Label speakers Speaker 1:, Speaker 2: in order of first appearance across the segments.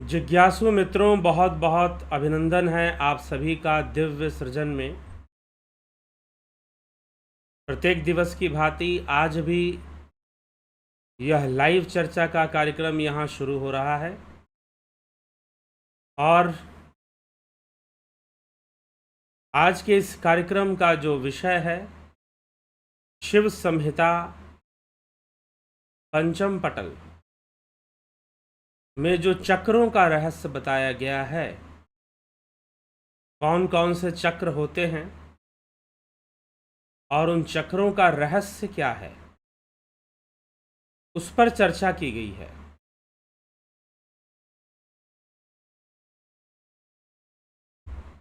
Speaker 1: जिज्ञासु मित्रों, बहुत बहुत अभिनंदन है आप सभी का दिव्य सृजन में। प्रत्येक दिवस की भांति आज भी यह लाइव चर्चा का कार्यक्रम यहाँ शुरू हो रहा है और आज के इस कार्यक्रम का जो विषय है शिव संहिता पंचम पटल में जो चक्रों का रहस्य बताया गया है, कौन कौन से चक्र होते हैं और उन चक्रों का रहस्य क्या है, उस पर चर्चा की गई है।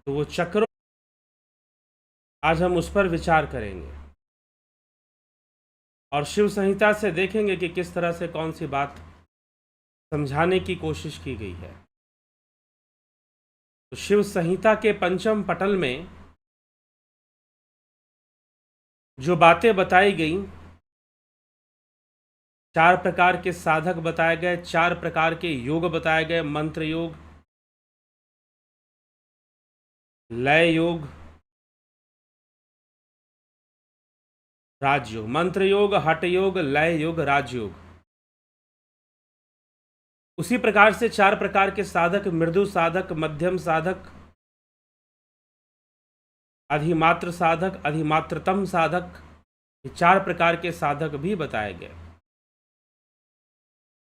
Speaker 1: तो वो चक्रों, आज हम उस पर विचार करेंगे और शिव संहिता से देखेंगे कि किस तरह से कौन सी बात समझाने की कोशिश की गई है। तो शिव संहिता के पंचम पटल में जो बातें बताई गई, 4 प्रकार के साधक बताए गए, 4 प्रकार के योग बताए गए, मंत्र योग, लय योग, राजयोग, मंत्र योग, हठ योग, लय योग, राजयोग। उसी प्रकार से 4 प्रकार के साधक, मृदु साधक, मध्यम साधक, अधिमात्र साधक, अधिमात्रतम साधक, 4 प्रकार के साधक भी बताए गए।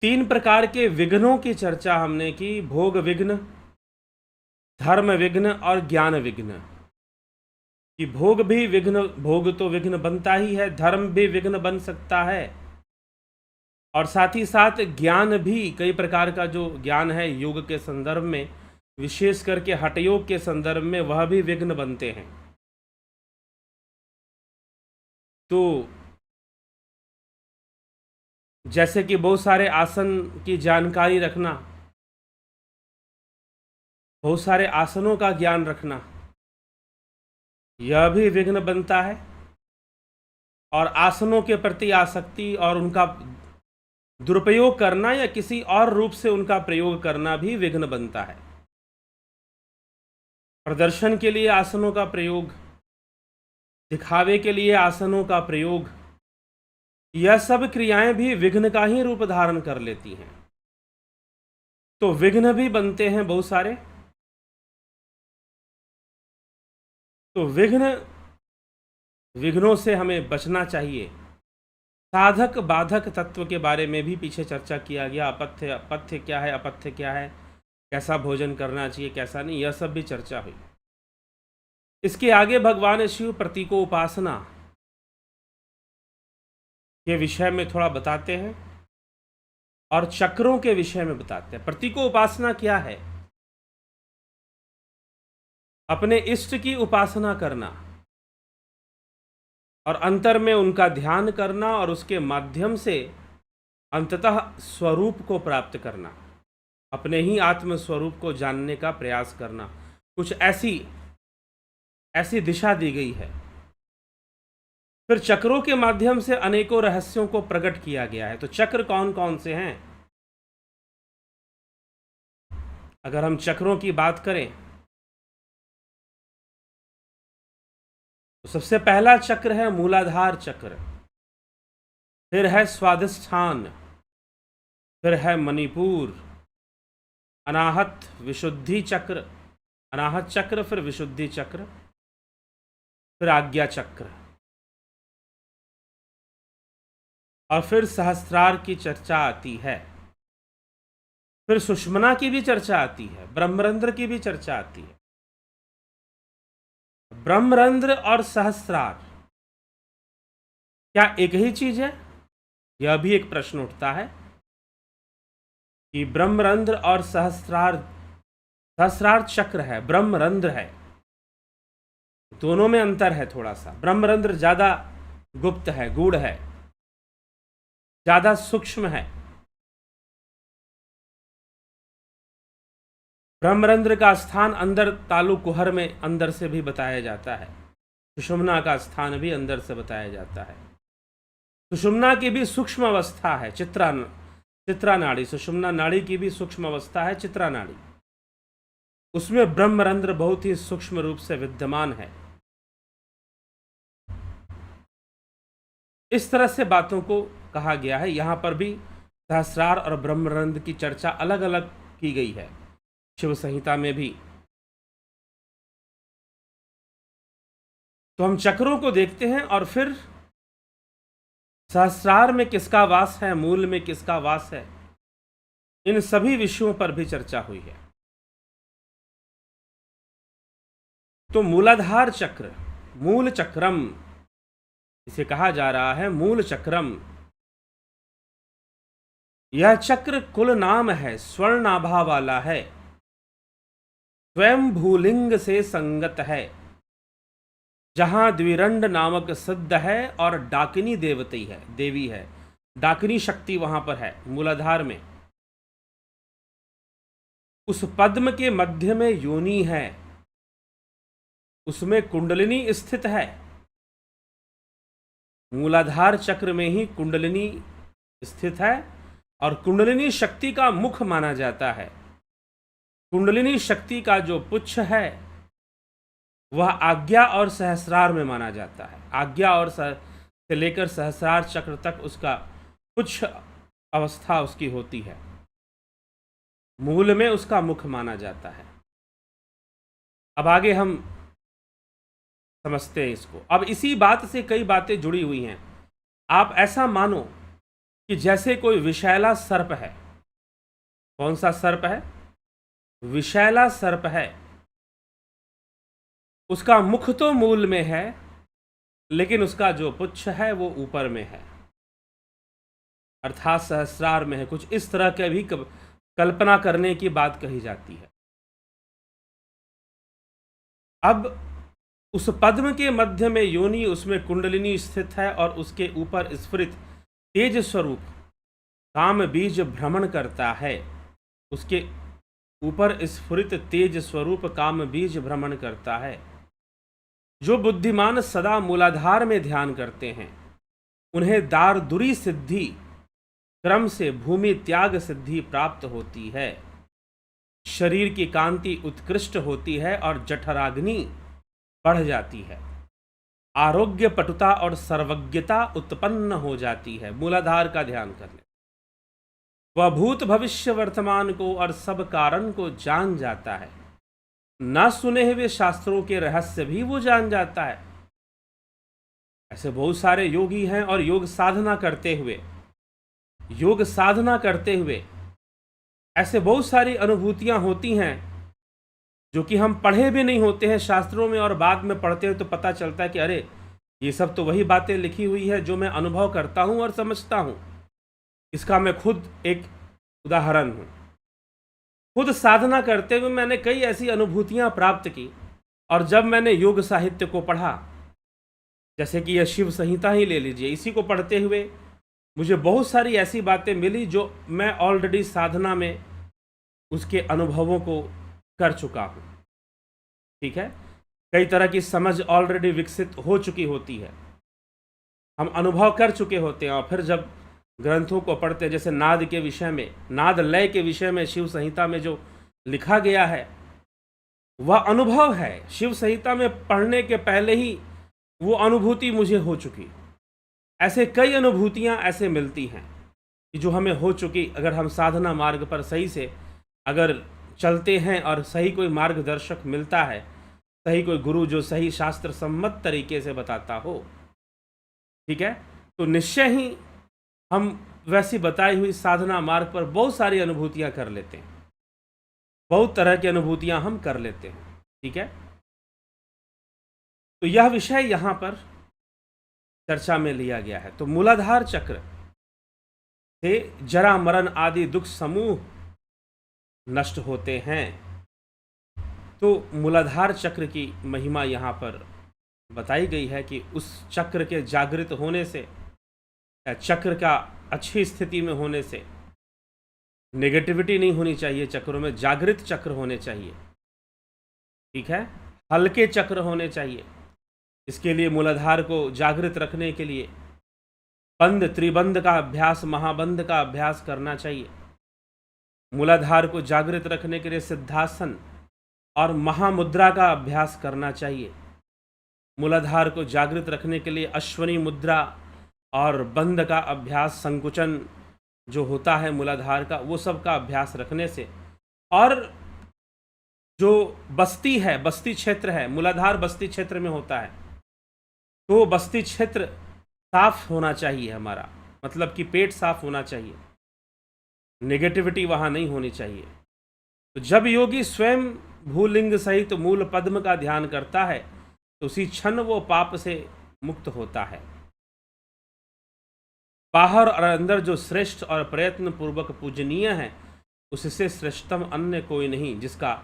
Speaker 1: 3 प्रकार के विघ्नों की चर्चा हमने की, भोग विघ्न, धर्म विघ्न और ज्ञान विघ्न। कि भोग भी विघ्न, भोग तो विघ्न बनता ही है, धर्म भी विघ्न बन सकता है और साथ ही साथ ज्ञान भी, कई प्रकार का जो ज्ञान है योग के संदर्भ में, विशेष करके हठ योग के संदर्भ में, वह भी विघ्न बनते हैं। तो जैसे कि बहुत सारे आसन की जानकारी रखना, बहुत सारे आसनों का ज्ञान रखना, यह भी विघ्न बनता है। और आसनों के प्रति आसक्ति और उनका दुरुपयोग करना या किसी और रूप से उनका प्रयोग करना भी विघ्न बनता है। प्रदर्शन के लिए आसनों का प्रयोग, दिखावे के लिए आसनों का प्रयोग, यह सब क्रियाएं भी विघ्न का ही रूप धारण कर लेती हैं। तो विघ्न भी बनते हैं बहुत सारे। तो विघ्नों से हमें बचना चाहिए। साधक बाधक तत्व के बारे में भी पीछे चर्चा किया गया। अपथ्य क्या है, अपथ्य क्या है, कैसा भोजन करना चाहिए, कैसा नहीं, यह सब भी चर्चा हुई। इसके आगे भगवान शिव प्रतीकों उपासना के विषय में थोड़ा बताते हैं और चक्रों के विषय में बताते हैं। प्रतीकों उपासना क्या है? अपने इष्ट की उपासना करना और अंतर में उनका ध्यान करना और उसके माध्यम से अंततः स्वरूप को प्राप्त करना, अपने ही आत्म स्वरूप को जानने का प्रयास करना। कुछ ऐसी दिशा दी गई है। फिर चक्रों के माध्यम से अनेकों रहस्यों को प्रकट किया गया है। तो चक्र कौन कौन से हैं? अगर हम चक्रों की बात करें तो सबसे पहला चक्र है मूलाधार चक्र, फिर है स्वादिष्ठान, फिर है मणिपुर, अनाहत विशुद्धि चक्र, अनाहत चक्र, फिर विशुद्धि चक्र, फिर आज्ञा चक्र और फिर सहस्त्रार की चर्चा आती है। फिर सुषुम्ना की भी चर्चा आती है, ब्रह्मरंध्र की भी चर्चा आती है। ब्रह्मरंध्र और सहस्त्रार क्या एक ही चीज है? यह भी एक प्रश्न उठता है कि ब्रह्मरंध्र और सहस्त्रार चक्र है, ब्रह्मरंध्र है, दोनों में अंतर है थोड़ा सा। ब्रह्मरंध्र ज्यादा गुप्त है, गूढ़ है, ज्यादा सूक्ष्म है। ब्रह्मरंध्र का स्थान अंदर तालु कुहर में अंदर से भी बताया जाता है। सुषुम्ना का स्थान भी अंदर से बताया जाता है। सुषुम्ना की भी सूक्ष्म अवस्था है, चित्रान चित्रा नाड़ी, सुषुम्ना नाड़ी की भी सूक्ष्म अवस्था है चित्रा नाड़ी, उसमें ब्रह्मरंध्र बहुत ही सूक्ष्म रूप से विद्यमान है। इस तरह से बातों को कहा गया है। यहां पर भी सहस्रार और ब्रह्मरंध्र की चर्चा अलग अलग की गई है शिव संहिता में भी। तो हम चक्रों को देखते हैं और फिर सहस्रार में किसका वास है, मूल में किसका वास है, इन सभी विषयों पर भी चर्चा हुई है। तो मूलाधार चक्र, मूल चक्रम इसे कहा जा रहा है, मूल चक्रम। यह चक्र कुल नाम है, स्वर्णाभा वाला है, स्वयं भूलिंग से संगत है, जहां द्विरंड नामक सिद्ध है और डाकिनी देवती है, देवी है, डाकिनी शक्ति वहां पर है मूलाधार में। उस पद्म के मध्य में योनि है, उसमें कुंडलिनी स्थित है। मूलाधार चक्र में ही कुंडलिनी स्थित है और कुंडलिनी शक्ति का मुख माना जाता है। कुंडलिनी शक्ति का जो पुच्छ है वह आज्ञा और सहस्रार में माना जाता है। आज्ञा और से लेकर सहस्रार चक्र तक उसका पुच्छ अवस्था उसकी होती है, मूल में उसका मुख माना जाता है। अब आगे हम समझते हैं इसको। अब इसी बात से कई बातें जुड़ी हुई हैं। आप ऐसा मानो कि जैसे कोई विषैला सर्प है। कौन सा सर्प है? विषैला सर्प है। उसका मुख तो मूल में है, लेकिन उसका जो पुच्छ है वो ऊपर में है, अर्थात सहस्रार में है। कुछ इस तरह के भी कल्पना करने की बात कही जाती है। अब उस पद्म के मध्य में योनि, उसमें कुंडलिनी स्थित है और उसके ऊपर स्फुरित तेज स्वरूप काम बीज भ्रमण करता है। उसके ऊपर स्फुरित तेज स्वरूप काम बीज भ्रमण करता है। जो बुद्धिमान सदा मूलाधार में ध्यान करते हैं उन्हें दारदुरी सिद्धि क्रम से भूमि त्याग सिद्धि प्राप्त होती है। शरीर की कांति उत्कृष्ट होती है और जठराग्नि बढ़ जाती है। आरोग्य, पटुता और सर्वज्ञता उत्पन्न हो जाती है मूलाधार का ध्यान करने। वह भूत भविष्य वर्तमान को और सब कारण को जान जाता है। ना सुने हुए शास्त्रों के रहस्य भी वो जान जाता है। ऐसे बहुत सारे योगी हैं और योग साधना करते हुए ऐसे बहुत सारी अनुभूतियां होती हैं जो कि हम पढ़े भी नहीं होते हैं शास्त्रों में, और बाद में पढ़ते हैं तो पता चलता है कि अरे ये सब तो वही बातें लिखी हुई है जो मैं अनुभव करता हूं और समझता हूं। इसका मैं खुद एक उदाहरण हूं। खुद साधना करते हुए मैंने कई ऐसी अनुभूतियां प्राप्त की, और जब मैंने योग साहित्य को पढ़ा, जैसे कि यह शिव संहिता ही ले लीजिए, इसी को पढ़ते हुए मुझे बहुत सारी ऐसी बातें मिली जो मैं ऑलरेडी साधना में उसके अनुभवों को कर चुका हूँ। ठीक है, कई तरह की समझ ऑलरेडी विकसित हो चुकी होती है, हम अनुभव कर चुके होते हैं। और फिर जब ग्रंथों को पढ़ते हैं, जैसे नाद के विषय में, नाद लय के विषय में शिव संहिता में जो लिखा गया है वह अनुभव है। शिव संहिता में पढ़ने के पहले ही वो अनुभूति मुझे हो चुकी। ऐसे कई अनुभूतियां ऐसे मिलती हैं कि जो हमें हो चुकी। अगर हम साधना मार्ग पर सही से अगर चलते हैं और सही कोई मार्गदर्शक मिलता है, सही कोई गुरु जो सही शास्त्र सम्मत तरीके से बताता हो, ठीक है, तो निश्चय ही हम वैसी बताई हुई साधना मार्ग पर बहुत सारी अनुभूतियां कर लेते हैं। बहुत तरह की अनुभूतियां हम कर लेते हैं। ठीक है, तो यह विषय यहां पर चर्चा में लिया गया है। तो मूलाधार चक्र से जरा मरण आदि दुख समूह नष्ट होते हैं। तो मूलाधार चक्र की महिमा यहाँ पर बताई गई है कि उस चक्र के जागृत होने से, चक्र का अच्छी स्थिति में होने से, नेगेटिविटी नहीं होनी चाहिए चक्रों में, जागृत चक्र होने चाहिए। ठीक है, हल्के चक्र होने चाहिए। इसके लिए मूलाधार को जागृत रखने के लिए बंध, त्रिबंध का अभ्यास, महाबंध का अभ्यास करना चाहिए। मूलाधार को जागृत रखने के लिए सिद्धासन और महामुद्रा का अभ्यास करना चाहिए। मूलाधार को जागृत रखने के लिए अश्वनी मुद्रा और बंध का अभ्यास, संकुचन जो होता है मूलाधार का, वो सब का अभ्यास रखने से, और जो बस्ती है, बस्ती क्षेत्र है, मूलाधार बस्ती क्षेत्र में होता है, तो बस्ती क्षेत्र साफ होना चाहिए हमारा, मतलब कि पेट साफ होना चाहिए, नेगेटिविटी वहाँ नहीं होनी चाहिए। तो जब योगी स्वयं भूलिंग सहित मूल पद्म का ध्यान करता है तो उसी क्षण वो पाप से मुक्त होता है। बाहर और अंदर जो श्रेष्ठ और प्रयत्न पूर्वक पूजनीय है, उससे श्रेष्ठतम अन्य कोई नहीं। जिसका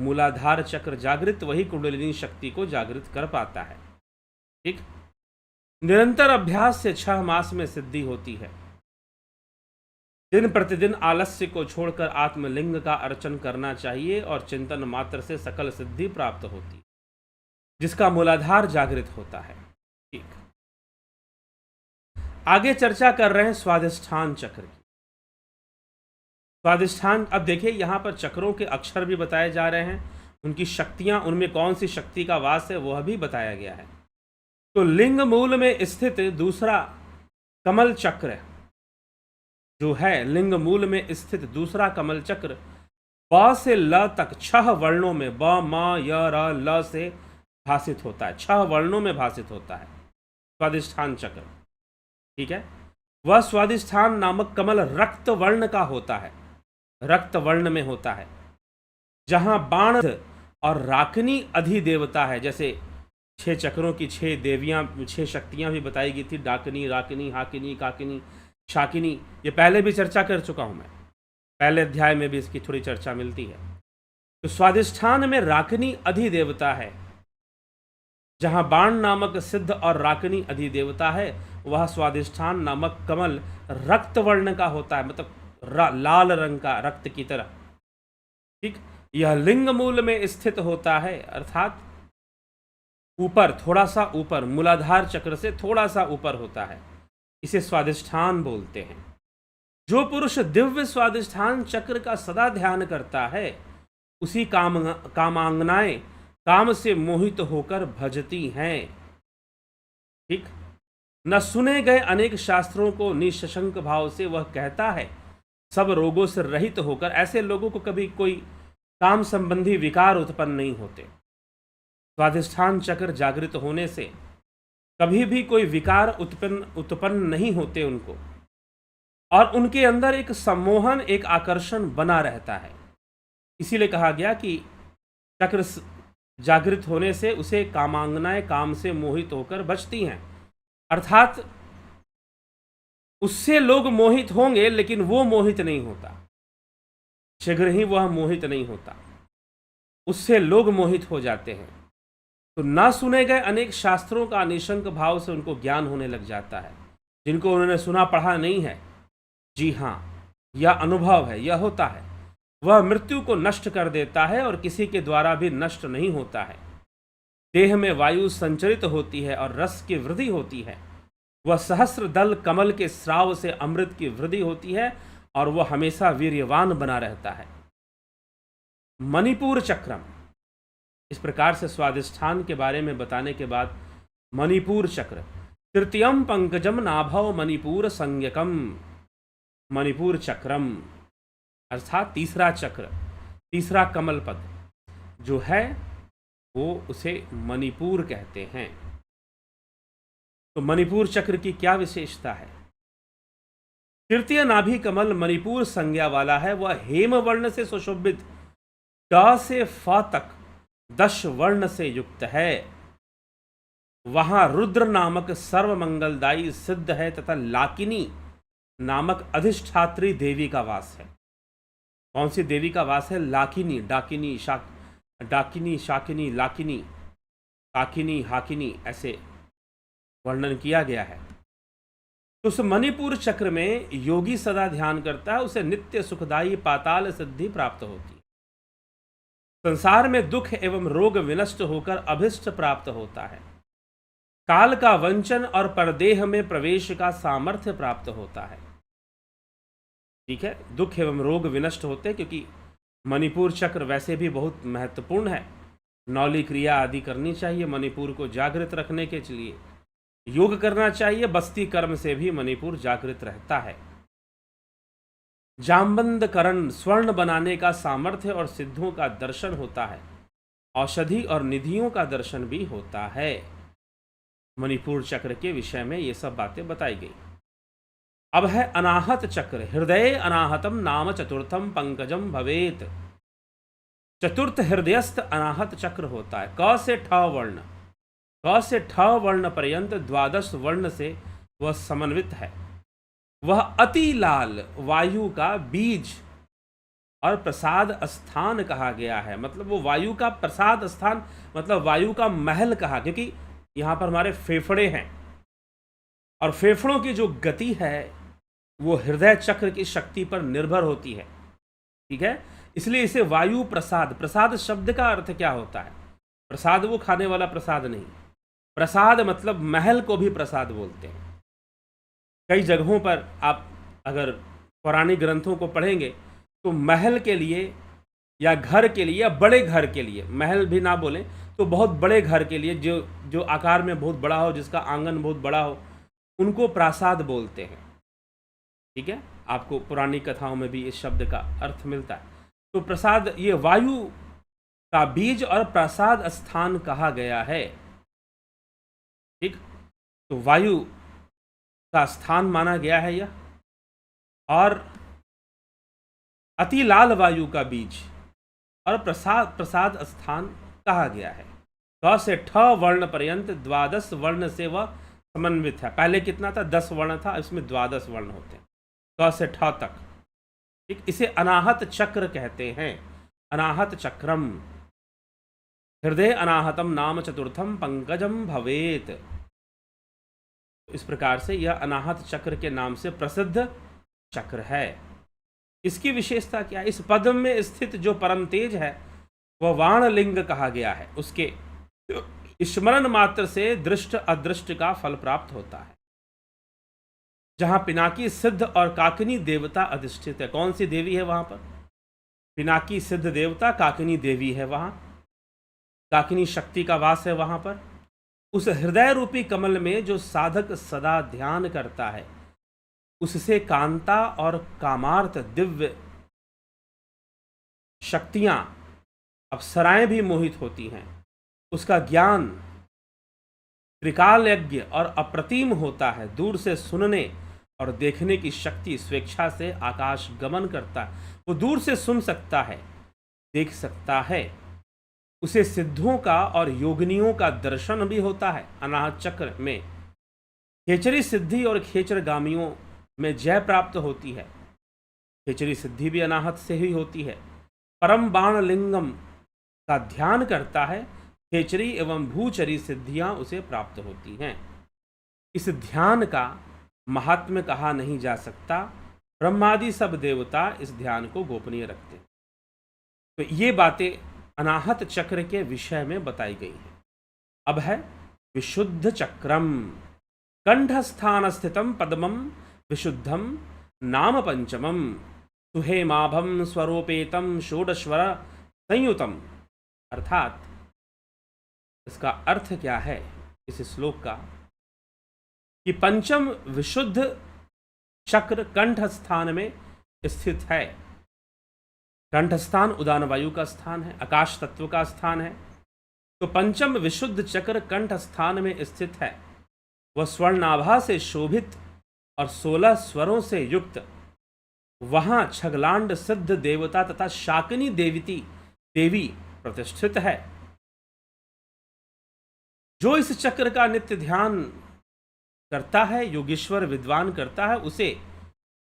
Speaker 1: मूलाधार चक्र जागृत, वही कुंडलिनी शक्ति को जागृत कर पाता है। ठीक, निरंतर अभ्यास से 6 मास में सिद्धि होती है। दिन प्रतिदिन आलस्य को छोड़कर आत्मलिंग का अर्चन करना चाहिए और चिंतन मात्र से सकल सिद्धि प्राप्त होती है, जिसका मूलाधार जागृत होता है। ठीक, आगे चर्चा कर रहे हैं स्वाधिष्ठान चक्र की। स्वाधिष्ठान, अब देखिए यहाँ पर चक्रों के अक्षर भी बताए जा रहे हैं, उनकी शक्तियां, उनमें कौन सी शक्ति का वास है वह भी बताया गया है। तो लिंग मूल में स्थित दूसरा कमल चक्र जो है, लिंग मूल में स्थित दूसरा कमल चक्र ब से ल तक 6 वर्णों में, ब म य र ल से भाषित होता है, 6 वर्णों में भाषित होता है स्वाधिष्ठान चक्र। ठीक है, वह स्वाधिष्ठान नामक कमल रक्त वर्ण का होता है, रक्त वर्ण में होता है, जहां बाण और राकिनी अधिदेवता है। जैसे 6 चक्रों की 6 देवियां, 6 शक्तियां भी बताई गई थी, डाकिनी, राकिनी, हाकिनी, काकिनी, शाकिनी। ये पहले भी चर्चा कर चुका हूं मैं, पहले अध्याय में भी इसकी थोड़ी चर्चा मिलती है। तो स्वाधिष्ठान में राकिनी अधिदेवता है, जहां बाण नामक सिद्ध और राकिनी अधिदेवता है, वह स्वाधिष्ठान नामक कमल रक्त वर्ण का होता है, मतलब लाल रंग का, रक्त की तरह। ठीक, यह लिंग मूल में स्थित होता है, अर्थात ऊपर, थोड़ा सा ऊपर, मूलाधार चक्र से थोड़ा सा ऊपर होता है, इसे स्वाधिष्ठान बोलते हैं। जो पुरुष दिव्य स्वाधिष्ठान चक्र का सदा ध्यान करता है, उसी कामांगनाएं काम से मोहित होकर भजती हैं। ठीक, न सुने गए अनेक शास्त्रों को निशंक भाव से वह कहता है, सब रोगों से रहित होकर। ऐसे लोगों को कभी कोई काम संबंधी विकार उत्पन्न नहीं होते। स्वाधिष्ठान चक्र जागृत होने से कभी भी कोई विकार उत्पन्न नहीं होते उनको, और उनके अंदर एक सम्मोहन, एक आकर्षण बना रहता है। इसीलिए कहा गया कि चक्र जागृत होने से उसे कामांगनाएं काम से मोहित होकर बचती हैं, अर्थात उससे लोग मोहित होंगे लेकिन वो मोहित नहीं होता, शीघ्र ही वह मोहित नहीं होता, उससे लोग मोहित हो जाते हैं। तो ना सुने गए अनेक शास्त्रों का निशंक भाव से उनको ज्ञान होने लग जाता है, जिनको उन्होंने सुना पढ़ा नहीं है, जी हाँ, यह अनुभव है, यह होता है। वह मृत्यु को नष्ट कर देता है और किसी के द्वारा भी नष्ट नहीं होता है। देह में वायु संचरित होती है और रस की वृद्धि होती है। वह सहस्र दल कमल के स्राव से अमृत की वृद्धि होती है और वह हमेशा वीर्यवान बना रहता है। मणिपुर चक्रम, इस प्रकार से स्वाधिष्ठान के बारे में बताने के बाद मणिपुर चक्र, तृतीयम पंकजम नाभव मणिपुर संज्ञकम, मणिपुर चक्रम अर्थात तीसरा चक्र, तीसरा कमल पद जो है वो उसे मणिपुर कहते हैं। तो मणिपुर चक्र की क्या विशेषता है? तृतीय नाभि कमल मणिपुर संज्ञा वाला है। वह हेम वर्ण से सुशोभित ड से फ तक 10 वर्ण से युक्त है। वहां रुद्र नामक सर्वमंगलदायी सिद्ध है तथा लाकिनी नामक अधिष्ठात्री देवी का वास है। कौन सी देवी का वास है? लाकिनी, डाकिनी, डाकिनी, शाकिनी, लाकिनी, काकिनी, हाकिनी, ऐसे वर्णन किया गया है। तो उस मणिपुर चक्र में योगी सदा ध्यान करता है, उसे नित्य सुखदायी पाताल सिद्धि प्राप्त होती है। संसार में दुख एवं रोग विनष्ट होकर अभिष्ट प्राप्त होता है। काल का वंचन और परदेह में प्रवेश का सामर्थ्य प्राप्त होता है। ठीक है, दुख एवं रोग विनष्ट होते हैं, क्योंकि मणिपुर चक्र वैसे भी बहुत महत्वपूर्ण है। नौली क्रिया आदि करनी चाहिए मणिपुर को जागृत रखने के लिए, योग करना चाहिए, बस्ती कर्म से भी मणिपुर जागृत रहता है। जामबंद करण स्वर्ण बनाने का सामर्थ्य और सिद्धों का दर्शन होता है। औषधि और निधियों का दर्शन भी होता है। मणिपुर चक्र के विषय में ये सब बातें बताई गई। अब है अनाहत चक्र। हृदय अनाहतम नाम चतुर्थम पंकजम भवेत। चतुर्थ हृदयस्थ अनाहत चक्र होता है। क से ठ वर्ण, क से ठ वर्ण पर्यंत 12 वर्ण से वह समन्वित है। वह अति लाल वायु का बीज और प्रसाद स्थान कहा गया है। मतलब वो वायु का प्रसाद स्थान, मतलब वायु का महल कहा, क्योंकि यहाँ पर हमारे फेफड़े हैं और फेफड़ों की जो गति है वो हृदय चक्र की शक्ति पर निर्भर होती है। ठीक है, इसलिए इसे वायु प्रसाद, प्रसाद शब्द का अर्थ क्या होता है? प्रसाद वो खाने वाला प्रसाद नहीं, प्रसाद मतलब महल को भी प्रसाद बोलते हैं। कई जगहों पर आप अगर पौराणिक ग्रंथों को पढ़ेंगे तो महल के लिए या घर के लिए या बड़े घर के लिए, महल भी ना बोलें तो बहुत बड़े घर के लिए, जो आकार में बहुत बड़ा हो, जिसका आंगन बहुत बड़ा हो, उनको प्रासाद बोलते हैं। ठीक है, आपको पुरानी कथाओं में भी इस शब्द का अर्थ मिलता है। तो प्रसाद ये वायु का बीज और प्रसाद स्थान कहा गया है। ठीक, तो वायु का स्थान माना गया है यह, और अति लाल वायु का बीज और प्रसाद स्थान कहा गया है। क से ठ वर्ण पर्यंत 12 वर्ण से वह समन्वित है। पहले कितना था? 10 वर्ण था, इसमें 12 वर्ण होते हैं, क से ठ तक। ठीक, इसे अनाहत चक्र कहते हैं। अनाहत चक्रम। हृदय अनाहतम नाम चतुर्थम पंकजम भवेत। इस प्रकार से यह अनाहत चक्र के नाम से प्रसिद्ध चक्र है। इसकी विशेषता क्या है? इस पद में स्थित जो परम तेज है वह वाणलिंग कहा गया है। उसके स्मरण मात्र से दृष्ट अदृष्ट का फल प्राप्त होता है। जहां पिनाकी सिद्ध और काकिनी देवता अधिष्ठित है। कौन सी देवी है वहां पर? पिनाकी सिद्ध देवता काकिनी देवी है वहां, काकिनी शक्ति का वास है वहां पर। उस हृदय रूपी कमल में जो साधक सदा ध्यान करता है, उससे कांता और कामार्थ दिव्य शक्तियां, अप्सराएं भी मोहित होती हैं। उसका ज्ञान त्रिकाल यज्ञ और अप्रतिम होता है। दूर से सुनने और देखने की शक्ति स्वेच्छा से आकाश गमन करता है। वो दूर से सुन सकता है, देख सकता है। उसे सिद्धों का और योगिनियों का दर्शन भी होता है। अनाहत चक्र में खेचरी सिद्धि और खेचरगामियों में जय प्राप्त होती है। खेचरी सिद्धि भी अनाहत से ही होती है। परम बाण लिंगम का ध्यान करता है, खेचरी एवं भूचरी सिद्धियां उसे प्राप्त होती हैं। इस ध्यान का महात्म्य कहा नहीं जा सकता। ब्रह्मादि सब देवता इस ध्यान को गोपनीय रखते हैं। तो ये बातें अनाहत चक्र के विषय में बताई गई हैं। अब है विशुद्ध चक्रम। कंठस्थान स्थितम पद्मम विशुद्धम नाम पंचमम सुहेमाभम स्वरूपेतम षोडश्वर संयुतम। अर्थात इसका अर्थ क्या है इस श्लोक का कि पंचम विशुद्ध चक्र कंठ स्थान में स्थित है। कंठ स्थान उदान वायु का स्थान है, आकाश तत्व का स्थान है। तो पंचम विशुद्ध चक्र कंठ स्थान में स्थित है। वह स्वर्णाभा से शोभित और 16 स्वरों से युक्त। वहां छगलांड सिद्ध देवता तथा शाकिनी देवी प्रतिष्ठित है। जो इस चक्र का नित्य ध्यान करता है, योगीश्वर विद्वान करता है,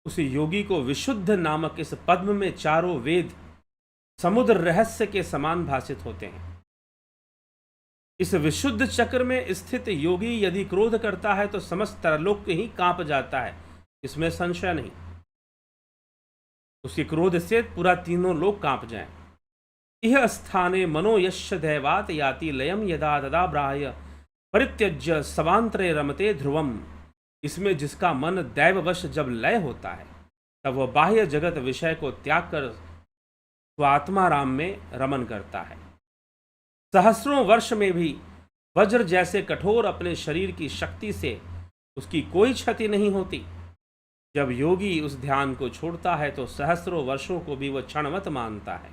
Speaker 1: उस योगी को विशुद्ध नामक इस पद्म में चारों वेद समुद्र रहस्य के समान भाषित होते हैं। इस विशुद्ध चक्र में स्थित योगी यदि क्रोध करता है तो समस्त त्रैलोक्य ही कांप जाता है, इसमें संशय नहीं। उसके क्रोध से पूरा तीनों लोग कांप जाएं। इह स्थाने मनो यश दैवात याति लयम यदा तदा ब्राह्य परित्यज्य स्वांतरे रमते ध्रुवम। इसमें जिसका मन दैववश जब लय होता है तब वह बाह्य जगत विषय को त्याग कर स्वात्माराम में रमन करता है। सहस्रों वर्ष में भी वज्र जैसे कठोर अपने शरीर की शक्ति से उसकी कोई क्षति नहीं होती। जब योगी उस ध्यान को छोड़ता है तो सहस्रों वर्षों को भी वह क्षणवत मानता है।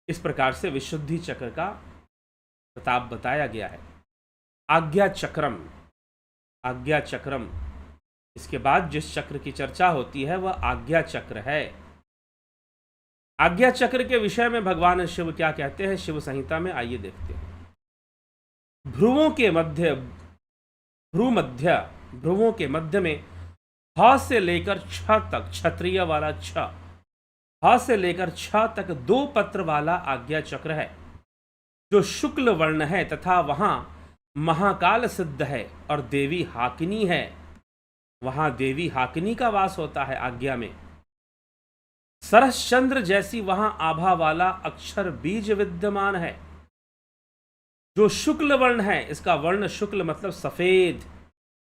Speaker 1: इस प्रकार से विशुद्धि चक्र का प्रताप बताया गया है। आज्ञा चक्रम, आज्ञा चक्रम, इसके बाद जिस चक्र की चर्चा होती है वह आज्ञा चक्र है। आज्ञा चक्र के विषय में भगवान शिव क्या कहते हैं शिव संहिता में, आइए देखते हैं। भ्रुवों के मध्य, भ्रुवों के मध्य में ह से लेकर छ तक, क्षत्रिय वाला छ, ह से लेकर छ तक 2 पत्र वाला आज्ञा चक्र है जो शुक्ल वर्ण है तथा वहां महाकाल सिद्ध है और देवी हाकिनी है। वहां देवी हाकिनी का वास होता है आज्ञा में। सरसचंद्र जैसी वहां आभा वाला अक्षर बीज विद्यमान है जो शुक्ल वर्ण है। इसका वर्ण शुक्ल मतलब सफेद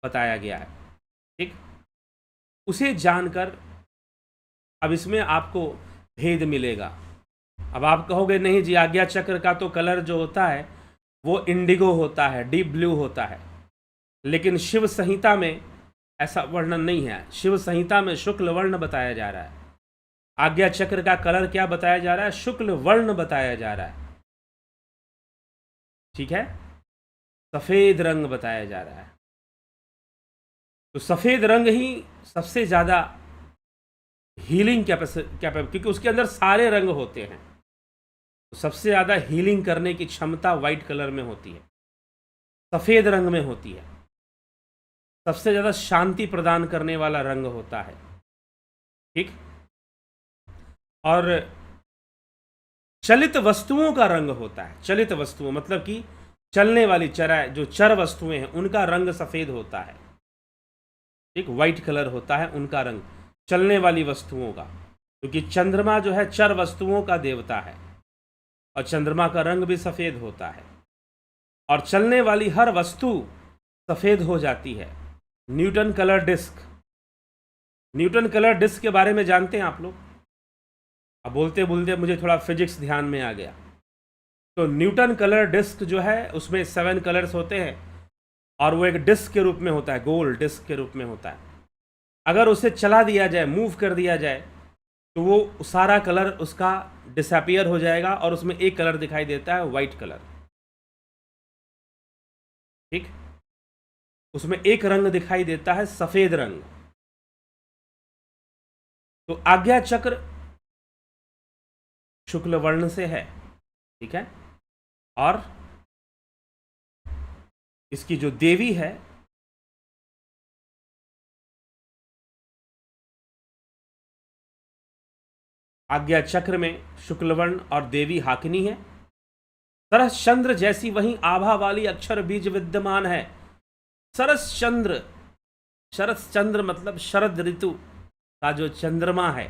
Speaker 1: बताया गया है, ठीक। उसे जानकर अब इसमें आपको भेद मिलेगा। अब आप कहोगे नहीं जी, आज्ञा चक्र का तो कलर जो होता है वो इंडिगो होता है, डीप ब्लू होता है, लेकिन शिव संहिता में ऐसा वर्णन नहीं है। शिव संहिता में शुक्ल वर्ण बताया जा रहा है। आज्ञा चक्र का कलर क्या बताया जा रहा है? शुक्ल वर्ण बताया जा रहा है, ठीक है, सफेद रंग बताया जा रहा है। तो सफेद रंग ही सबसे ज्यादा हीलिंग क्योंकि उसके अंदर सारे रंग होते हैं, तो सबसे ज्यादा हीलिंग करने की क्षमता व्हाइट कलर में होती है, सफेद रंग में होती है। सबसे ज्यादा शांति प्रदान करने वाला रंग होता है, ठीक। और चलित वस्तुओं का रंग होता है। चलित वस्तुओं मतलब कि चलने वाली जो चर वस्तुएं हैं उनका रंग सफेद होता है, ठीक, व्हाइट कलर होता है उनका रंग, चलने वाली वस्तुओं का, क्योंकि चंद्रमा जो है चर वस्तुओं का देवता है और चंद्रमा का रंग भी सफेद होता है। और चलने वाली हर वस्तु सफेद हो जाती है। Newton colour disc, Newton colour disc के बारे में जानते हैं आप लोग? अब बोलते बोलते मुझे थोड़ा फिजिक्स ध्यान में आ गया। तो न्यूटन कलर डिस्क जो है उसमें 7 कलर्स होते हैं और वो एक डिस्क के रूप में होता है, गोल डिस्क के रूप में होता है। अगर उसे चला दिया जाए, मूव कर दिया जाए, तो वो सारा कलर उसका डिसअपियर हो जाएगा और उसमें एक कलर दिखाई देता है, व्हाइट कलर, ठीक। उसमें एक रंग दिखाई देता है, सफेद रंग। तो आज्ञा चक्र शुक्ल वर्ण से है, ठीक है। और इसकी जो देवी है आज्ञा चक्र में शुक्ल वर्ण और देवी हाकिनी है। सरस चंद्र जैसी वहीं आभा वाली अक्षर बीज विद्यमान है। सरस चंद्र, शरद चंद्र मतलब शरद ऋतु का जो चंद्रमा है,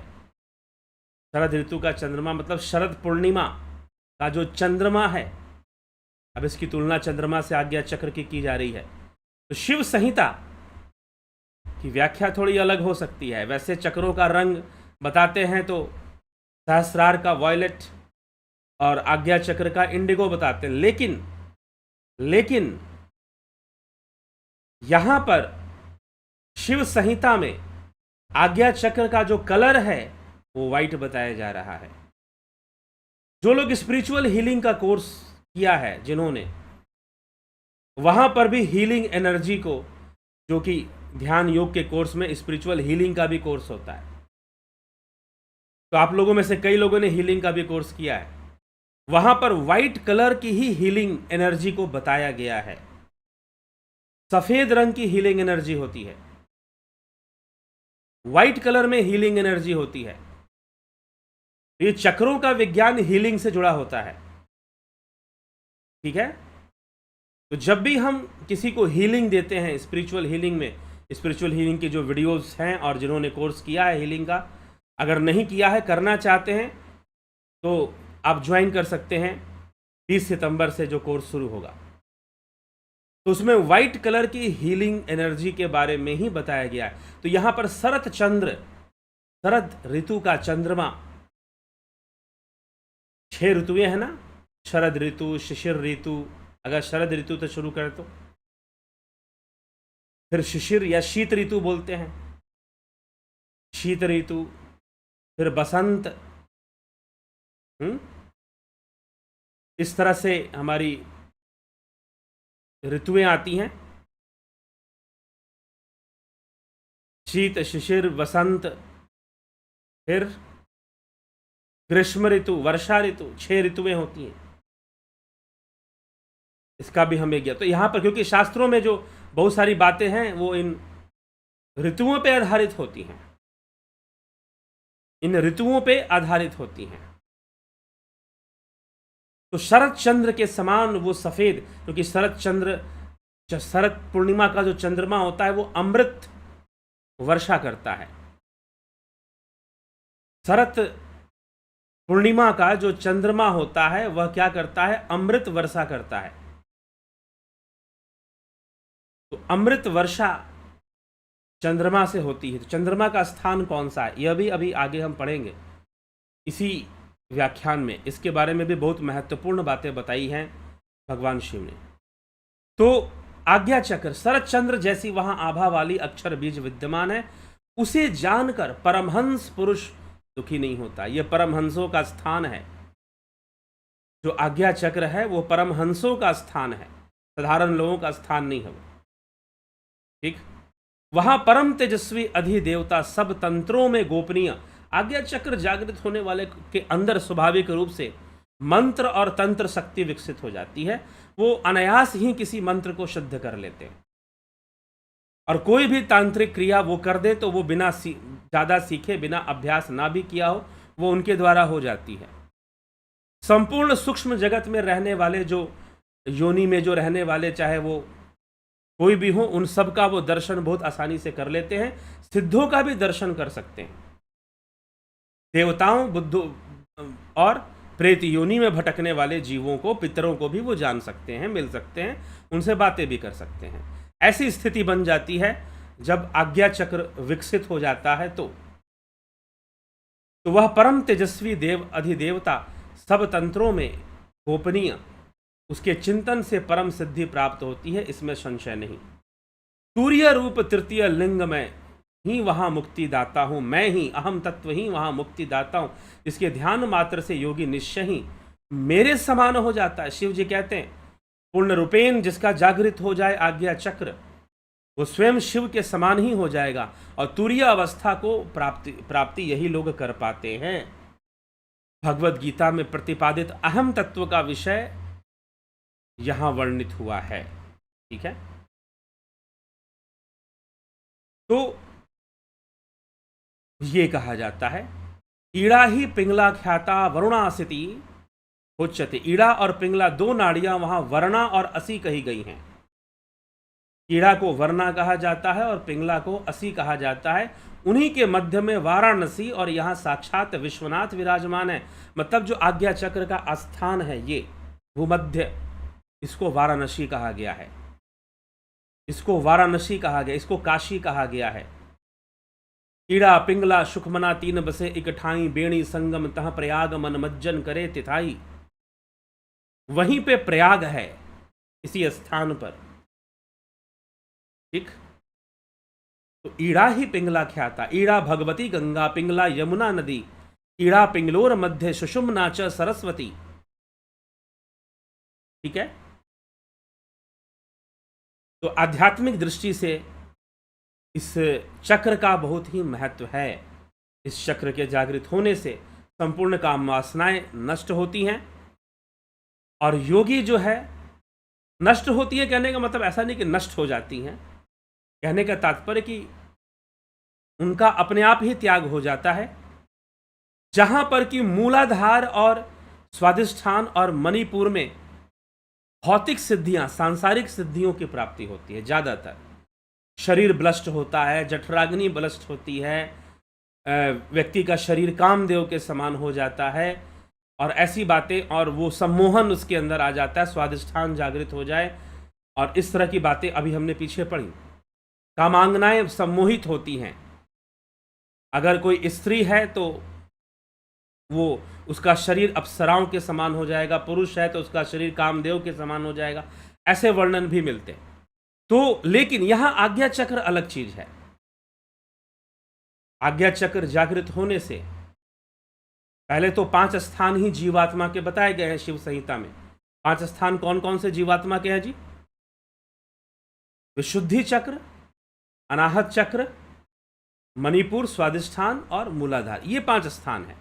Speaker 1: शरद ऋतु का चंद्रमा मतलब शरद पूर्णिमा का जो चंद्रमा है। अब इसकी तुलना चंद्रमा से आज्ञा चक्र की जा रही है। तो शिव संहिता की व्याख्या थोड़ी अलग हो सकती है। वैसे चक्रों का रंग बताते हैं तो सहस्रार का वॉयलेट और आज्ञा चक्र का इंडिगो बताते हैं, लेकिन यहां पर शिव संहिता में आज्ञा चक्र का जो कलर है वो व्हाइट बताया जा रहा है। जो लोग स्पिरिचुअल हीलिंग का कोर्स किया है जिन्होंने, वहां पर भी हीलिंग एनर्जी को, जो कि ध्यान योग के कोर्स में स्पिरिचुअल हीलिंग का भी कोर्स होता है, तो आप लोगों में से कई लोगों ने हीलिंग का भी कोर्स किया है, वहां पर व्हाइट कलर की ही हीलिंग एनर्जी को बताया गया है। सफेद रंग की हीलिंग एनर्जी होती है, व्हाइट कलर में हीलिंग एनर्जी होती है। ये चक्रों का विज्ञान हीलिंग से जुड़ा होता है, ठीक है। तो जब भी हम किसी को हीलिंग देते हैं स्पिरिचुअल हीलिंग में, स्पिरिचुअल हीलिंग के जो वीडियोस हैं और जिन्होंने कोर्स किया है हीलिंग का, अगर नहीं किया है, करना चाहते हैं, तो आप ज्वाइन कर सकते हैं 20 सितंबर से जो कोर्स शुरू होगा। तो उसमें वाइट कलर की हीलिंग एनर्जी के बारे में ही बताया गया है। तो यहां पर शरत चंद्र, शरद ऋतु का चंद्रमा, 6 ऋतुएं हैं ना, शरद ऋतु, शिशिर ऋतु, अगर शरद ऋतु से शुरू करें तो फिर शिशिर या शीत ऋतु बोलते हैं, शीत ऋतु, फिर बसंत। इस तरह से हमारी ऋतुएं आती हैं, शीत, शिशिर, वसंत, फिर ग्रीष्म ऋतु, वर्षा ऋतु, 6 ऋतुएं होती हैं। इसका भी हमें ज्ञान। तो यहां पर क्योंकि शास्त्रों में जो बहुत सारी बातें हैं वो इन ऋतुओं पे आधारित होती हैं, इन ऋतुओं पे आधारित होती हैं। तो शरद चंद्र के समान वो सफेद, क्योंकि शरद चंद्र, शरद पूर्णिमा का जो चंद्रमा होता है वो अमृत वर्षा करता है। शरद पूर्णिमा का जो चंद्रमा होता है वह क्या करता है? अमृत वर्षा करता है। तो अमृत वर्षा चंद्रमा से होती है। तो चंद्रमा का स्थान कौन सा है, यह भी अभी आगे हम पढ़ेंगे इसी व्याख्यान में। इसके बारे में भी बहुत महत्वपूर्ण बातें बताई हैं भगवान शिव ने। तो आज्ञा चक्र, शरद चंद्र जैसी वहां आभा वाली अक्षर बीज विद्यमान है, उसे जानकर परमहंस पुरुष दुखी नहीं होता। यह परमहंसों का स्थान है। जो आज्ञा चक्र है वो परमहंसों का स्थान है, साधारण लोगों का स्थान नहीं है वो। ठीक, वहां परम तेजस्वी अधिदेवता सब तंत्रों में गोपनीय। आज्ञा चक्र जागृत होने वाले के अंदर स्वाभाविक रूप से मंत्र और तंत्र शक्ति विकसित हो जाती है। वो अनायास ही किसी मंत्र को सिद्ध कर लेते हैं, और कोई भी तांत्रिक क्रिया वो कर दे तो वो बिना ज़्यादा सीखे, बिना अभ्यास ना भी किया हो, वो उनके द्वारा हो जाती है। संपूर्ण सूक्ष्म जगत में रहने वाले, जो योनि में जो रहने वाले, चाहे वो कोई भी हो, उन सब का वो दर्शन बहुत आसानी से कर लेते हैं। सिद्धों का भी दर्शन कर सकते हैं। देवताओं, बुद्धों और प्रेत योनि में भटकने वाले जीवों को, पितरों को भी वो जान सकते हैं, मिल सकते हैं, उनसे बातें भी कर सकते हैं। ऐसी स्थिति बन जाती है जब आज्ञा चक्र विकसित हो जाता है। तो वह परम तेजस्वी देव अधिदेवता सब तंत्रों में गोपनीय, उसके चिंतन से परम सिद्धि प्राप्त होती है, इसमें संशय नहीं। सूर्य रूप तृतीय लिंग में ही वहां मुक्ति दाता हूं, मैं ही अहम तत्व ही वहां मुक्ति दाता हूं। इसके ध्यान मात्र से योगी निश्चय ही मेरे समान हो जाता है। शिव जी कहते हैं पूर्ण रूपेण जिसका जागृत हो जाए आज्ञा चक्र, वो स्वयं शिव के समान ही हो जाएगा। और तुरीय अवस्था को प्राप्ति यही लोग कर पाते हैं। भगवत गीता में प्रतिपादित अहम तत्व का विषय यहां वर्णित हुआ है। ठीक है, तो ये कहा जाता है ईड़ा ही पिंगला ख्याता वरुणासिति उच्यते। ईड़ा और पिंगला दो नाड़ियां वहां वर्णा और असी कही गई हैं। ईड़ा को वर्णा कहा जाता है और पिंगला को असी कहा जाता है। उन्हीं के मध्य में वाराणसी, और यहां साक्षात विश्वनाथ विराजमान है। मतलब जो आज्ञा चक्र का आस्थान है ये भूमध्य, इसको वाराणसी कहा गया है, इसको वाराणसी कहा गया, इसको काशी कहा गया है। ईड़ा पिंगला सुखमना तीन बसे इकठाई, बेणी संगम तह प्रयाग मन मज्जन करे तिथाई। वहीं पे प्रयाग है, इसी स्थान पर। ठीक, तो ईड़ा ही पिंगला ख्याता। ईड़ा भगवती गंगा, पिंगला यमुना नदी। ईड़ा पिंगलोर मध्य सुषुम्ना च सरस्वती। ठीक है, तो आध्यात्मिक दृष्टि से इस चक्र का बहुत ही महत्व है। इस चक्र के जागृत होने से संपूर्ण काम वासनाएं नष्ट होती हैं, और योगी जो है नष्ट होती है, कहने का मतलब ऐसा नहीं कि नष्ट हो जाती हैं, कहने का तात्पर्य कि उनका अपने आप ही त्याग हो जाता है। जहां पर कि मूलाधार और स्वादिष्ठान और मणिपुर में भौतिक सिद्धियां, सांसारिक सिद्धियों की प्राप्ति होती है। ज़्यादातर शरीर बलष्ट होता है, जठराग्नि बलष्ट होती है, व्यक्ति का शरीर कामदेव के समान हो जाता है, और ऐसी बातें, और वो सम्मोहन उसके अंदर आ जाता है, स्वादिष्ठान जागृत हो जाए और इस तरह की बातें अभी हमने पीछे पढ़ी। कामांगनाएं सम्मोहित होती हैं। अगर कोई स्त्री है तो वो उसका शरीर अप्सराओं के समान हो जाएगा, पुरुष है तो उसका शरीर कामदेव के समान हो जाएगा, ऐसे वर्णन भी मिलते हैं। तो लेकिन यहां आज्ञा चक्र अलग चीज है। आज्ञा चक्र जागृत होने से पहले तो 5 स्थान ही जीवात्मा के बताए गए हैं शिव संहिता में। 5 स्थान कौन कौन से जीवात्मा के हैं जी? विशुद्धि चक्र, अनाहत चक्र, मणिपुर, स्वादिष्ठान और मूलाधार, ये 5 स्थान हैं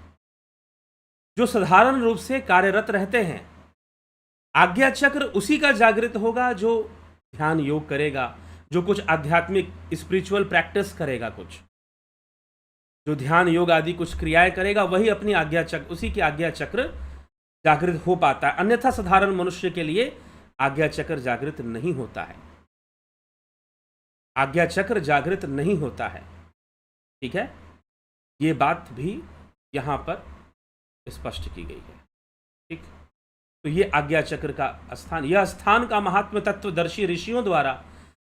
Speaker 1: जो साधारण रूप से कार्यरत रहते हैं। आज्ञा चक्र उसी का जागृत होगा जो ध्यान योग करेगा, जो कुछ आध्यात्मिक स्पिरिचुअल प्रैक्टिस करेगा, कुछ जो ध्यान योग आदि कुछ क्रियाएं करेगा, वही अपनी आज्ञा चक्र, उसी की आज्ञा चक्र जागृत हो पाता है। अन्यथा साधारण मनुष्य के लिए आज्ञा चक्र जागृत नहीं होता है। आज्ञा चक्र जागृत नहीं होता है। ठीक है, ये बात भी यहां पर स्पष्ट की गई है। ठीक, तो ये आज्ञा चक्र का स्थान, यह स्थान का महात्म तत्वदर्शी ऋषियों द्वारा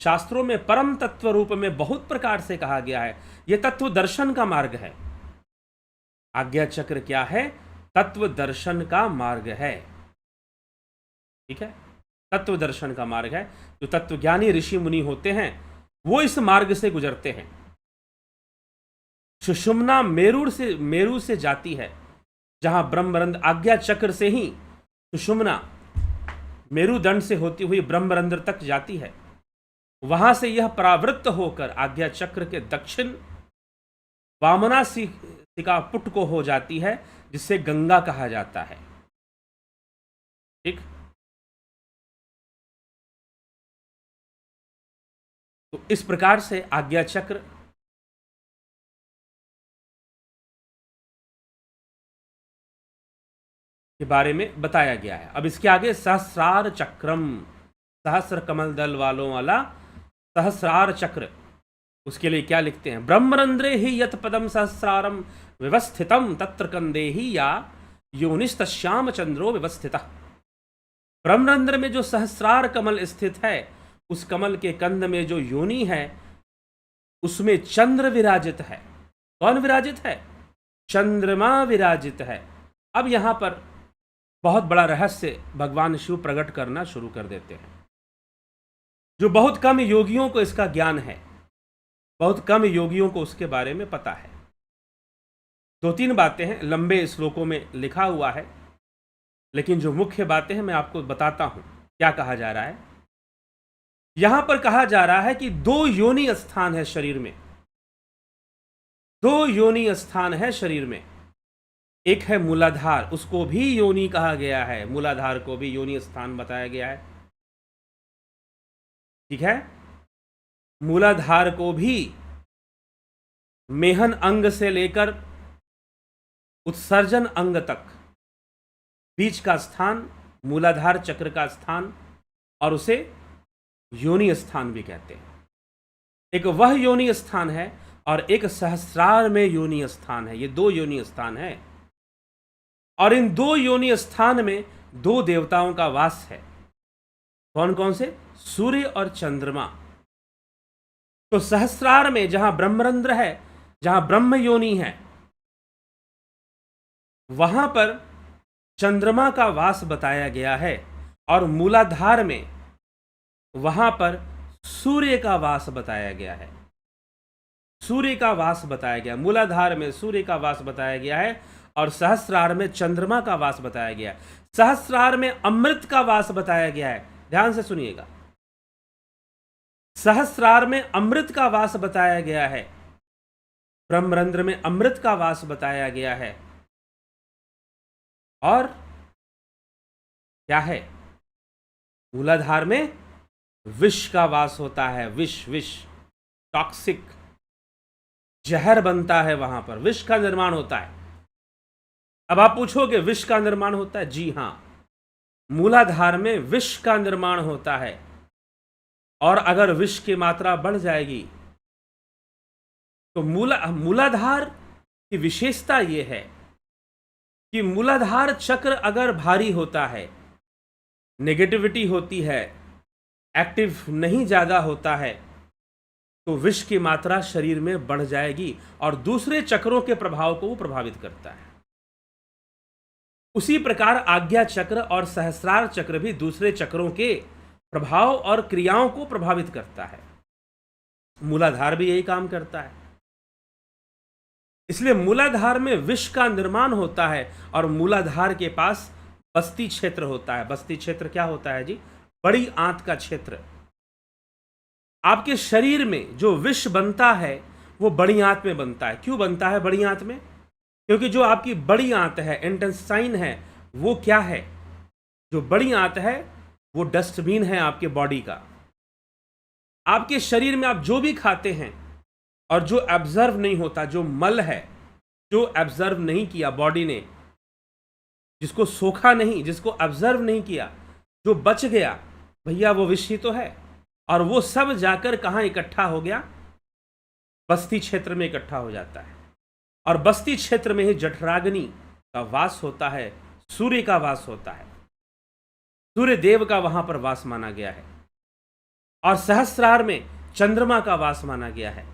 Speaker 1: शास्त्रों में परम तत्व रूप में बहुत प्रकार से कहा गया है। यह तत्व दर्शन का मार्ग है। आज्ञा चक्र क्या है? तत्व दर्शन का मार्ग है। ठीक है, तत्व दर्शन का मार्ग है। जो तत्वज्ञानी ऋषि मुनि होते हैं वो इस मार्ग से गुजरते हैं। सुषुम्ना मेरु से जाती है, जहां ब्रह्मरंध्र, आज्ञा चक्र से ही सुषुम्ना मेरुदंड से होती हुई ब्रह्मरंध्र तक जाती है। वहां से यह परावृत्त होकर आज्ञा चक्र के दक्षिण वामनासिका पुट को हो जाती है, जिसे गंगा कहा जाता है। ठीक, तो इस प्रकार से आज्ञा चक्र के बारे में बताया गया है। अब इसके आगे सहस्रार चक्रम, सहस्र कमल दल वालों वाला सहस्रार चक्र, उसके लिए क्या लिखते हैं? ब्रह्मरंध्रे ही यत पदम सहस्रारम व्यवस्थितम तत्र कंदेहि या योनिस्तश्याम चंद्रो व्यवस्थितः। ब्रह्मरंध्र में जो सहस्रार कमल स्थित है, उस कमल के कंद में जो योनि है उसमें चंद्र विराजित है। कौन विराजित है? चंद्रमा विराजित है। अब यहां पर बहुत बड़ा रहस्य भगवान शिव प्रकट करना शुरू कर देते हैं, जो बहुत कम योगियों को इसका ज्ञान है, बहुत कम योगियों को उसके बारे में पता है। 2-3 बातें हैं, लंबे श्लोकों में लिखा हुआ है, लेकिन जो मुख्य बातें हैं मैं आपको बताता हूं। क्या कहा जा रहा है? यहां पर कहा जा रहा है कि 2 योनि स्थान है शरीर में। 2 योनि स्थान है शरीर में। एक है मूलाधार, उसको भी योनि कहा गया है, मूलाधार को भी योनि स्थान बताया गया है। ठीक है, मूलाधार को भी मेहन अंग से लेकर उत्सर्जन अंग तक बीच का स्थान मूलाधार चक्र का स्थान, और उसे योनि स्थान भी कहते हैं। एक वह योनि स्थान है और एक सहस्रार में योनि स्थान है। ये 2 योनि स्थान है, और इन 2 योनि स्थान में 2 देवताओं का वास है। कौन कौन से? सूर्य और चंद्रमा। तो सहस्रार में जहां ब्रह्मरंध्र है, जहां ब्रह्म योनि है, वहां पर चंद्रमा का वास बताया गया है, और मूलाधार में वहां पर सूर्य का वास बताया गया है। सूर्य का वास बताया गया, मूलाधार में सूर्य का वास बताया गया है, और सहस्रार में चंद्रमा का वास बताया गया है। सहस्रार में अमृत का वास बताया गया है। ध्यान से सुनिएगा, सहस्रार में अमृत का वास बताया गया है, ब्रह्मरंध्र में अमृत का वास बताया गया है। और क्या है? मूलाधार में विष का वास होता है। विष टॉक्सिक जहर बनता है, वहां पर विष का निर्माण होता है। अब आप पूछोगे विष का निर्माण होता है? जी हां, मूलाधार में विष का निर्माण होता है, और अगर विष की मात्रा बढ़ जाएगी तो मूलाधार की विशेषता यह है कि मूलाधार चक्र अगर भारी होता है, नेगेटिविटी होती है, एक्टिव नहीं ज़्यादा होता है तो विष की मात्रा शरीर में बढ़ जाएगी और दूसरे चक्रों के प्रभाव को वो प्रभावित करता है। उसी प्रकार आज्ञा चक्र और सहस्रार चक्र भी दूसरे चक्रों के प्रभाव और क्रियाओं को प्रभावित करता है। मूलाधार भी यही काम करता है। इसलिए मूलाधार में विष का निर्माण होता है और मूलाधार के पास बस्ती क्षेत्र होता है। बस्ती क्षेत्र क्या होता है जी? बड़ी आंत का क्षेत्र। आपके शरीर में जो विष बनता है वो बड़ी आंत में बनता है। क्यों बनता है बड़ी आंत में? क्योंकि जो आपकी बड़ी आंत है, इंटेस्टाइन है, वो क्या है? जो बड़ी आंत है वो डस्टबिन है आपके बॉडी का। आपके शरीर में आप जो भी खाते हैं और जो एब्जर्व नहीं होता, जो मल है, जो एब्जर्व नहीं किया बॉडी ने, जिसको सोखा नहीं, जिसको एब्जर्व नहीं किया, जो बच गया, भैया वो विष ही तो है। और वो सब जाकर कहाँ इकट्ठा हो गया? बस्ती क्षेत्र में इकट्ठा हो जाता है। और बस्ती क्षेत्र में ही जठराग्नि का वास होता है, सूर्य का वास होता है, सूर्य देव का वहां पर वास माना गया है। और सहस्रार में चंद्रमा का वास माना गया है,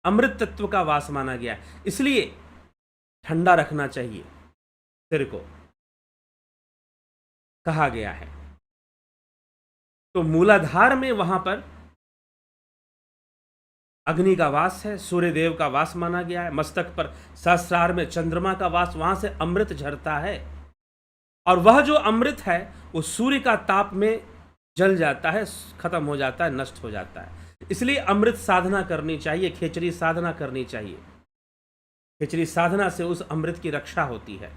Speaker 1: अमृत तत्व का वास माना गया है। इसलिए ठंडा रखना चाहिए सिर को, कहा गया है। तो मूलाधार में वहां पर अग्नि का वास है, सूर्य देव का वास माना गया है। मस्तक पर सहस्रार में चंद्रमा का वास, वहां से अमृत झरता है। और वह जो अमृत है वो सूर्य का ताप में जल जाता है, खत्म हो जाता है, नष्ट हो जाता है। इसलिए अमृत साधना करनी चाहिए, खेचरी साधना करनी चाहिए। खेचरी साधना से उस अमृत की रक्षा होती है।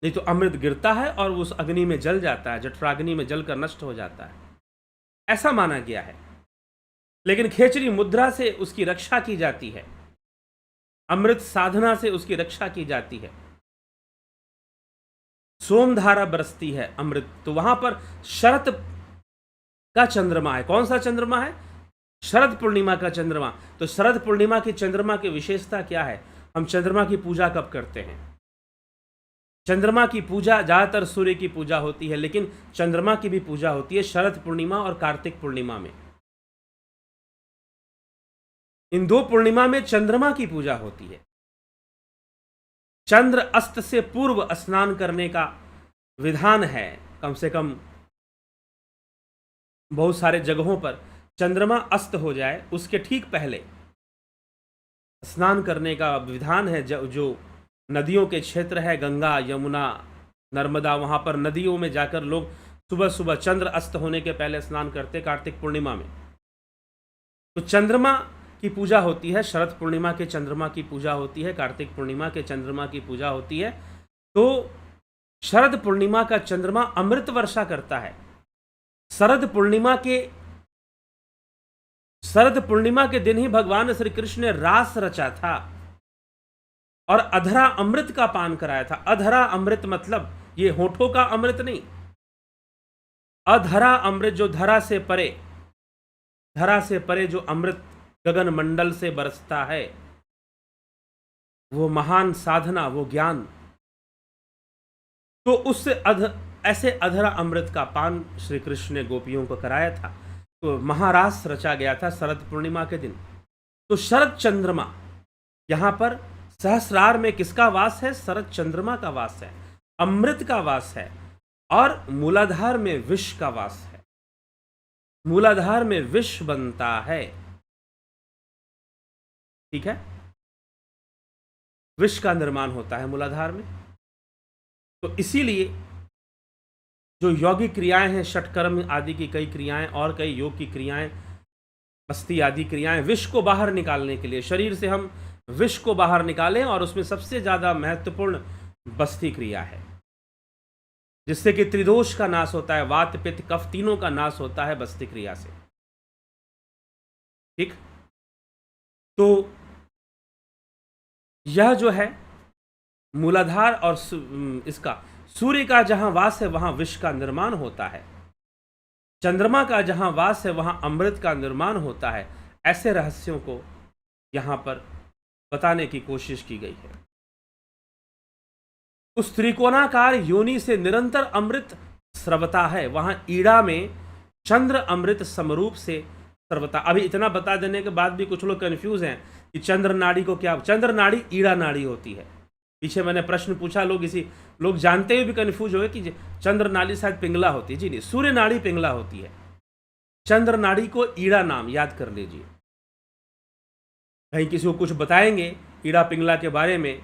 Speaker 1: नहीं तो अमृत गिरता है और उस अग्नि में जल जाता है, जठराग्नि में जलकर नष्ट हो जाता है, ऐसा माना गया है। लेकिन खेचरी मुद्रा से उसकी रक्षा की जाती है, अमृत साधना से उसकी रक्षा की जाती है। सोमधारा बरसती है अमृत, तो वहां पर शरद का चंद्रमा है। कौन सा चंद्रमा है? शरद पूर्णिमा का चंद्रमा। तो शरद पूर्णिमा की चंद्रमा की विशेषता क्या है? हम चंद्रमा की पूजा कब करते हैं? चंद्रमा की पूजा ज्यादातर सूर्य की पूजा होती है, लेकिन चंद्रमा की भी पूजा होती है शरद पूर्णिमा और कार्तिक पूर्णिमा में। इन दो पूर्णिमा में चंद्रमा की पूजा होती है। चंद्र अस्त से पूर्व स्नान करने का विधान है। कम से कम बहुत सारे जगहों पर चंद्रमा अस्त हो जाए उसके ठीक पहले स्नान करने का विधान है। जो नदियों के क्षेत्र है, गंगा, यमुना, नर्मदा, वहां पर नदियों में जाकर लोग सुबह सुबह चंद्र अस्त होने के पहले स्नान करते कार्तिक पूर्णिमा में। तो चंद्रमा की पूजा होती है, शरद पूर्णिमा के चंद्रमा की पूजा होती है, कार्तिक पूर्णिमा के चंद्रमा की पूजा होती है। तो शरद पूर्णिमा का चंद्रमा अमृत वर्षा करता है। शरद पूर्णिमा के दिन ही भगवान श्री कृष्ण ने रास रचा था और अधरा अमृत का पान कराया था। अधरा अमृत मतलब ये होठों का अमृत नहीं, अधरा अमृत, जो धरा से परे जो अमृत गगन मंडल से बरसता है, वो महान साधना, वो ज्ञान। तो उससे ऐसे अधरा अमृत का पान श्री कृष्ण ने गोपियों को कराया था। तो महारास रचा गया था शरद पूर्णिमा के दिन। तो शरद चंद्रमा, यहां पर सहस्रार में किसका वास है? शरद चंद्रमा का वास है, अमृत का वास है। और मूलाधार में विष का वास है। मूलाधार में विष बनता है, ठीक है, विष का निर्माण होता है मूलाधार में। तो इसीलिए जो यौगिक क्रियाएं हैं, षटकर्म आदि की कई क्रियाएं और कई योग की क्रियाएं, बस्ती आदि क्रियाएं, विष को बाहर निकालने के लिए, शरीर से हम विष को बाहर निकालें, और उसमें सबसे ज्यादा महत्वपूर्ण बस्ती क्रिया है, जिससे कि त्रिदोष का नाश होता है, वात पित्त कफ तीनों का नाश होता है बस्ती क्रिया से। ठीक, तो यह जो है मूलाधार और इसका सूर्य का जहां वास है वहां विष का निर्माण होता है, चंद्रमा का जहां वास है वहां अमृत का निर्माण होता है। ऐसे रहस्यों को यहां पर बताने की कोशिश की गई है। उस त्रिकोणाकार योनि से निरंतर अमृत स्रवता है। वहां ईड़ा में चंद्र अमृत समरूप से सर्वता। अभी इतना बता देने के बाद भी कुछ लोग कंफ्यूज हैं कि चंद्र नाड़ी को क्या, चंद्र नाड़ी ईड़ा नाड़ी होती है। पीछे मैंने प्रश्न पूछा, लोग जानते हुए भी कंफ्यूज हो गए कि चंद्र नाड़ी शायद पिंगला होती है। जी नहीं, सूर्य नाड़ी पिंगला होती है, चंद्र नाड़ी को ईड़ा नाम याद कर लीजिए। कहीं किसी को कुछ बताएंगे ईड़ा पिंगला के बारे में,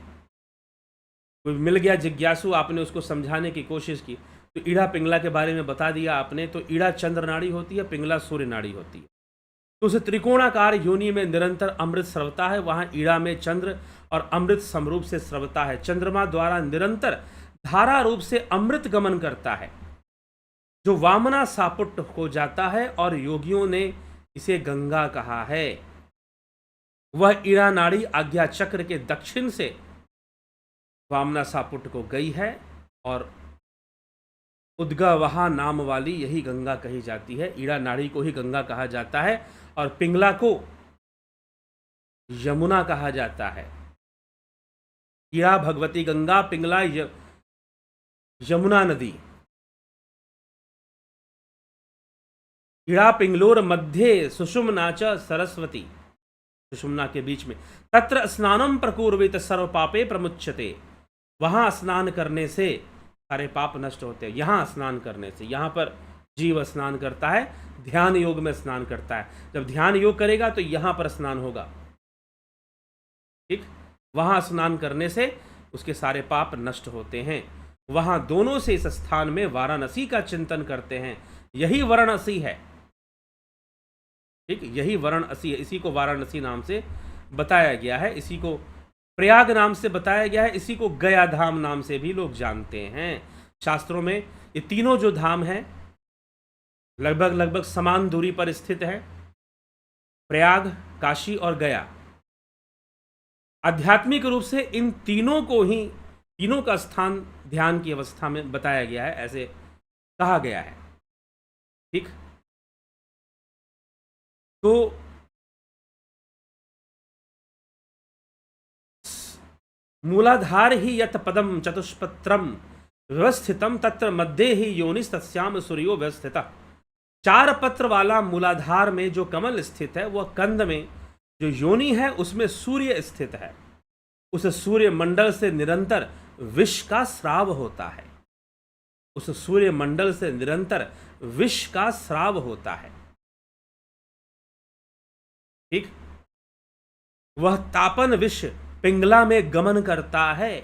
Speaker 1: कोई मिल गया जिज्ञासु, आपने उसको समझाने की कोशिश की तो ईड़ा पिंगला के बारे में बता दिया आपने, तो ईड़ा चंद्र नाड़ी होती है, पिंगला सूर्य नाड़ी होती है। तो उस त्रिकोणाकार योनि में निरंतर अमृत स्रवता है, वहां ईड़ा में चंद्र और अमृत समरूप से स्रवता है। चंद्रमा द्वारा निरंतर धारा रूप से अमृत गमन करता है, जो वामना सापुट हो जाता है, और योगियों ने इसे गंगा कहा है। वह ईड़ा नाड़ी आज्ञा चक्र के दक्षिण से वामना सापुट को गई है, और उद्गवहा नाम वाली यही गंगा कही जाती है। ईड़ा नाड़ी को ही गंगा कहा जाता है, और पिंगला को यमुना कहा जाता है। ईड़ा भगवती गंगा, पिंगला यमुना नदी। ईड़ा पिंगलोर मध्य सुषुम्ना च सरस्वती, सुषुम्ना के बीच में। तत्र स्नानम प्रकुर्वित सर्व पापे प्रमुच्यते, वहां स्नान करने से सारे पाप नष्ट होते हैं। यहां स्नान करने से, यहां पर जीव स्नान करता है, ध्यान योग में स्नान करता है। जब ध्यान योग करेगा तो यहां पर स्नान होगा, ठीक। वहां स्नान करने से उसके सारे पाप नष्ट होते हैं। वहां दोनों से इस स्थान में वाराणसी का चिंतन करते हैं। यही वाराणसी है, ठीक, यही वाराणसी है। इसी को वाराणसी नाम से बताया गया है, इसी को प्रयाग नाम से बताया गया है, इसी को गया धाम नाम से भी लोग जानते हैं। शास्त्रों में ये तीनों जो धाम हैं लगभग समान दूरी पर स्थित है, प्रयाग, काशी और गया। आध्यात्मिक रूप से इन तीनों का स्थान ध्यान की अवस्था में बताया गया है, ऐसे कहा गया है, ठीक। तो मूलाधार ही यत पदम चतुष्पत्रम व्यवस्थितम तत्र मध्य ही योनिस तस्याम सूर्यो व्यवस्थितः। 4 पत्र वाला मूलाधार में जो कमल स्थित है, वह कंद में जो योनि है उसमें सूर्य स्थित है। उस सूर्य मंडल से निरंतर विष का स्राव होता है, उस सूर्य मंडल से निरंतर विष का स्राव होता है, ठीक। वह तापन विष पिंगला में गमन करता है।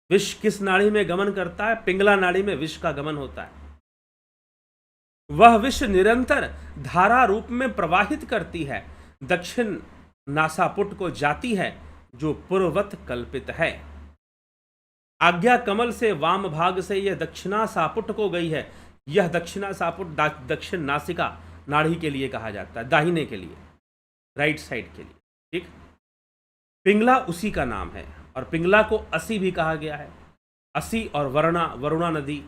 Speaker 1: विष किस नाड़ी में गमन करता है? पिंगला नाड़ी में विष का गमन होता है। वह विष निरंतर धारा रूप में प्रवाहित करती है, दक्षिण नासापुट को जाती है, जो पूर्ववत कल्पित है। आज्ञा कमल से वाम भाग से यह दक्षिणा सापुट को गई है। यह दक्षिणा सापुट दक्षिण नासिका नाड़ी के लिए कहा जाता है, दाहिने के लिए, राइट साइड के लिए, ठीक। पिंगला उसी का नाम है, और पिंगला को असी भी कहा गया है। असी और वरुणा नदी,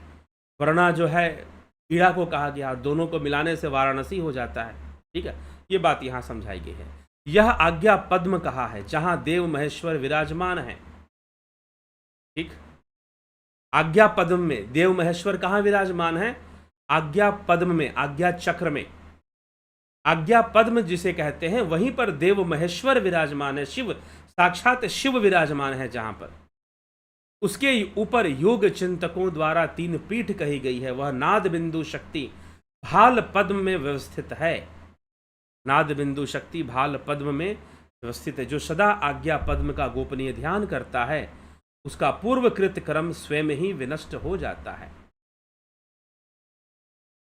Speaker 1: वरुणा जो है ईड़ा को कहा गया, और दोनों को मिलाने से वाराणसी हो जाता है, ठीक है। ये बात यहाँ समझाई गई है। यह आज्ञा पद्म कहा है, जहां देव महेश्वर विराजमान है, ठीक। आज्ञा पद्म में देव महेश्वर कहाँ विराजमान है? आज्ञा पद्म में, आज्ञा चक्र में। आज्ञा पद्म जिसे कहते हैं, वहीं पर देव महेश्वर विराजमान है, शिव, साक्षात शिव विराजमान है। जहां पर उसके ऊपर योग चिंतकों द्वारा 3 पीठ कही गई है। वह नाद बिंदु शक्ति भाल पद्म में व्यवस्थित है। नाद बिंदु शक्ति भाल पद्म में व्यवस्थित है। जो सदा आज्ञा पद्म का गोपनीय ध्यान करता है, उसका पूर्वकृत कर्म स्वयं ही विनष्ट हो जाता है।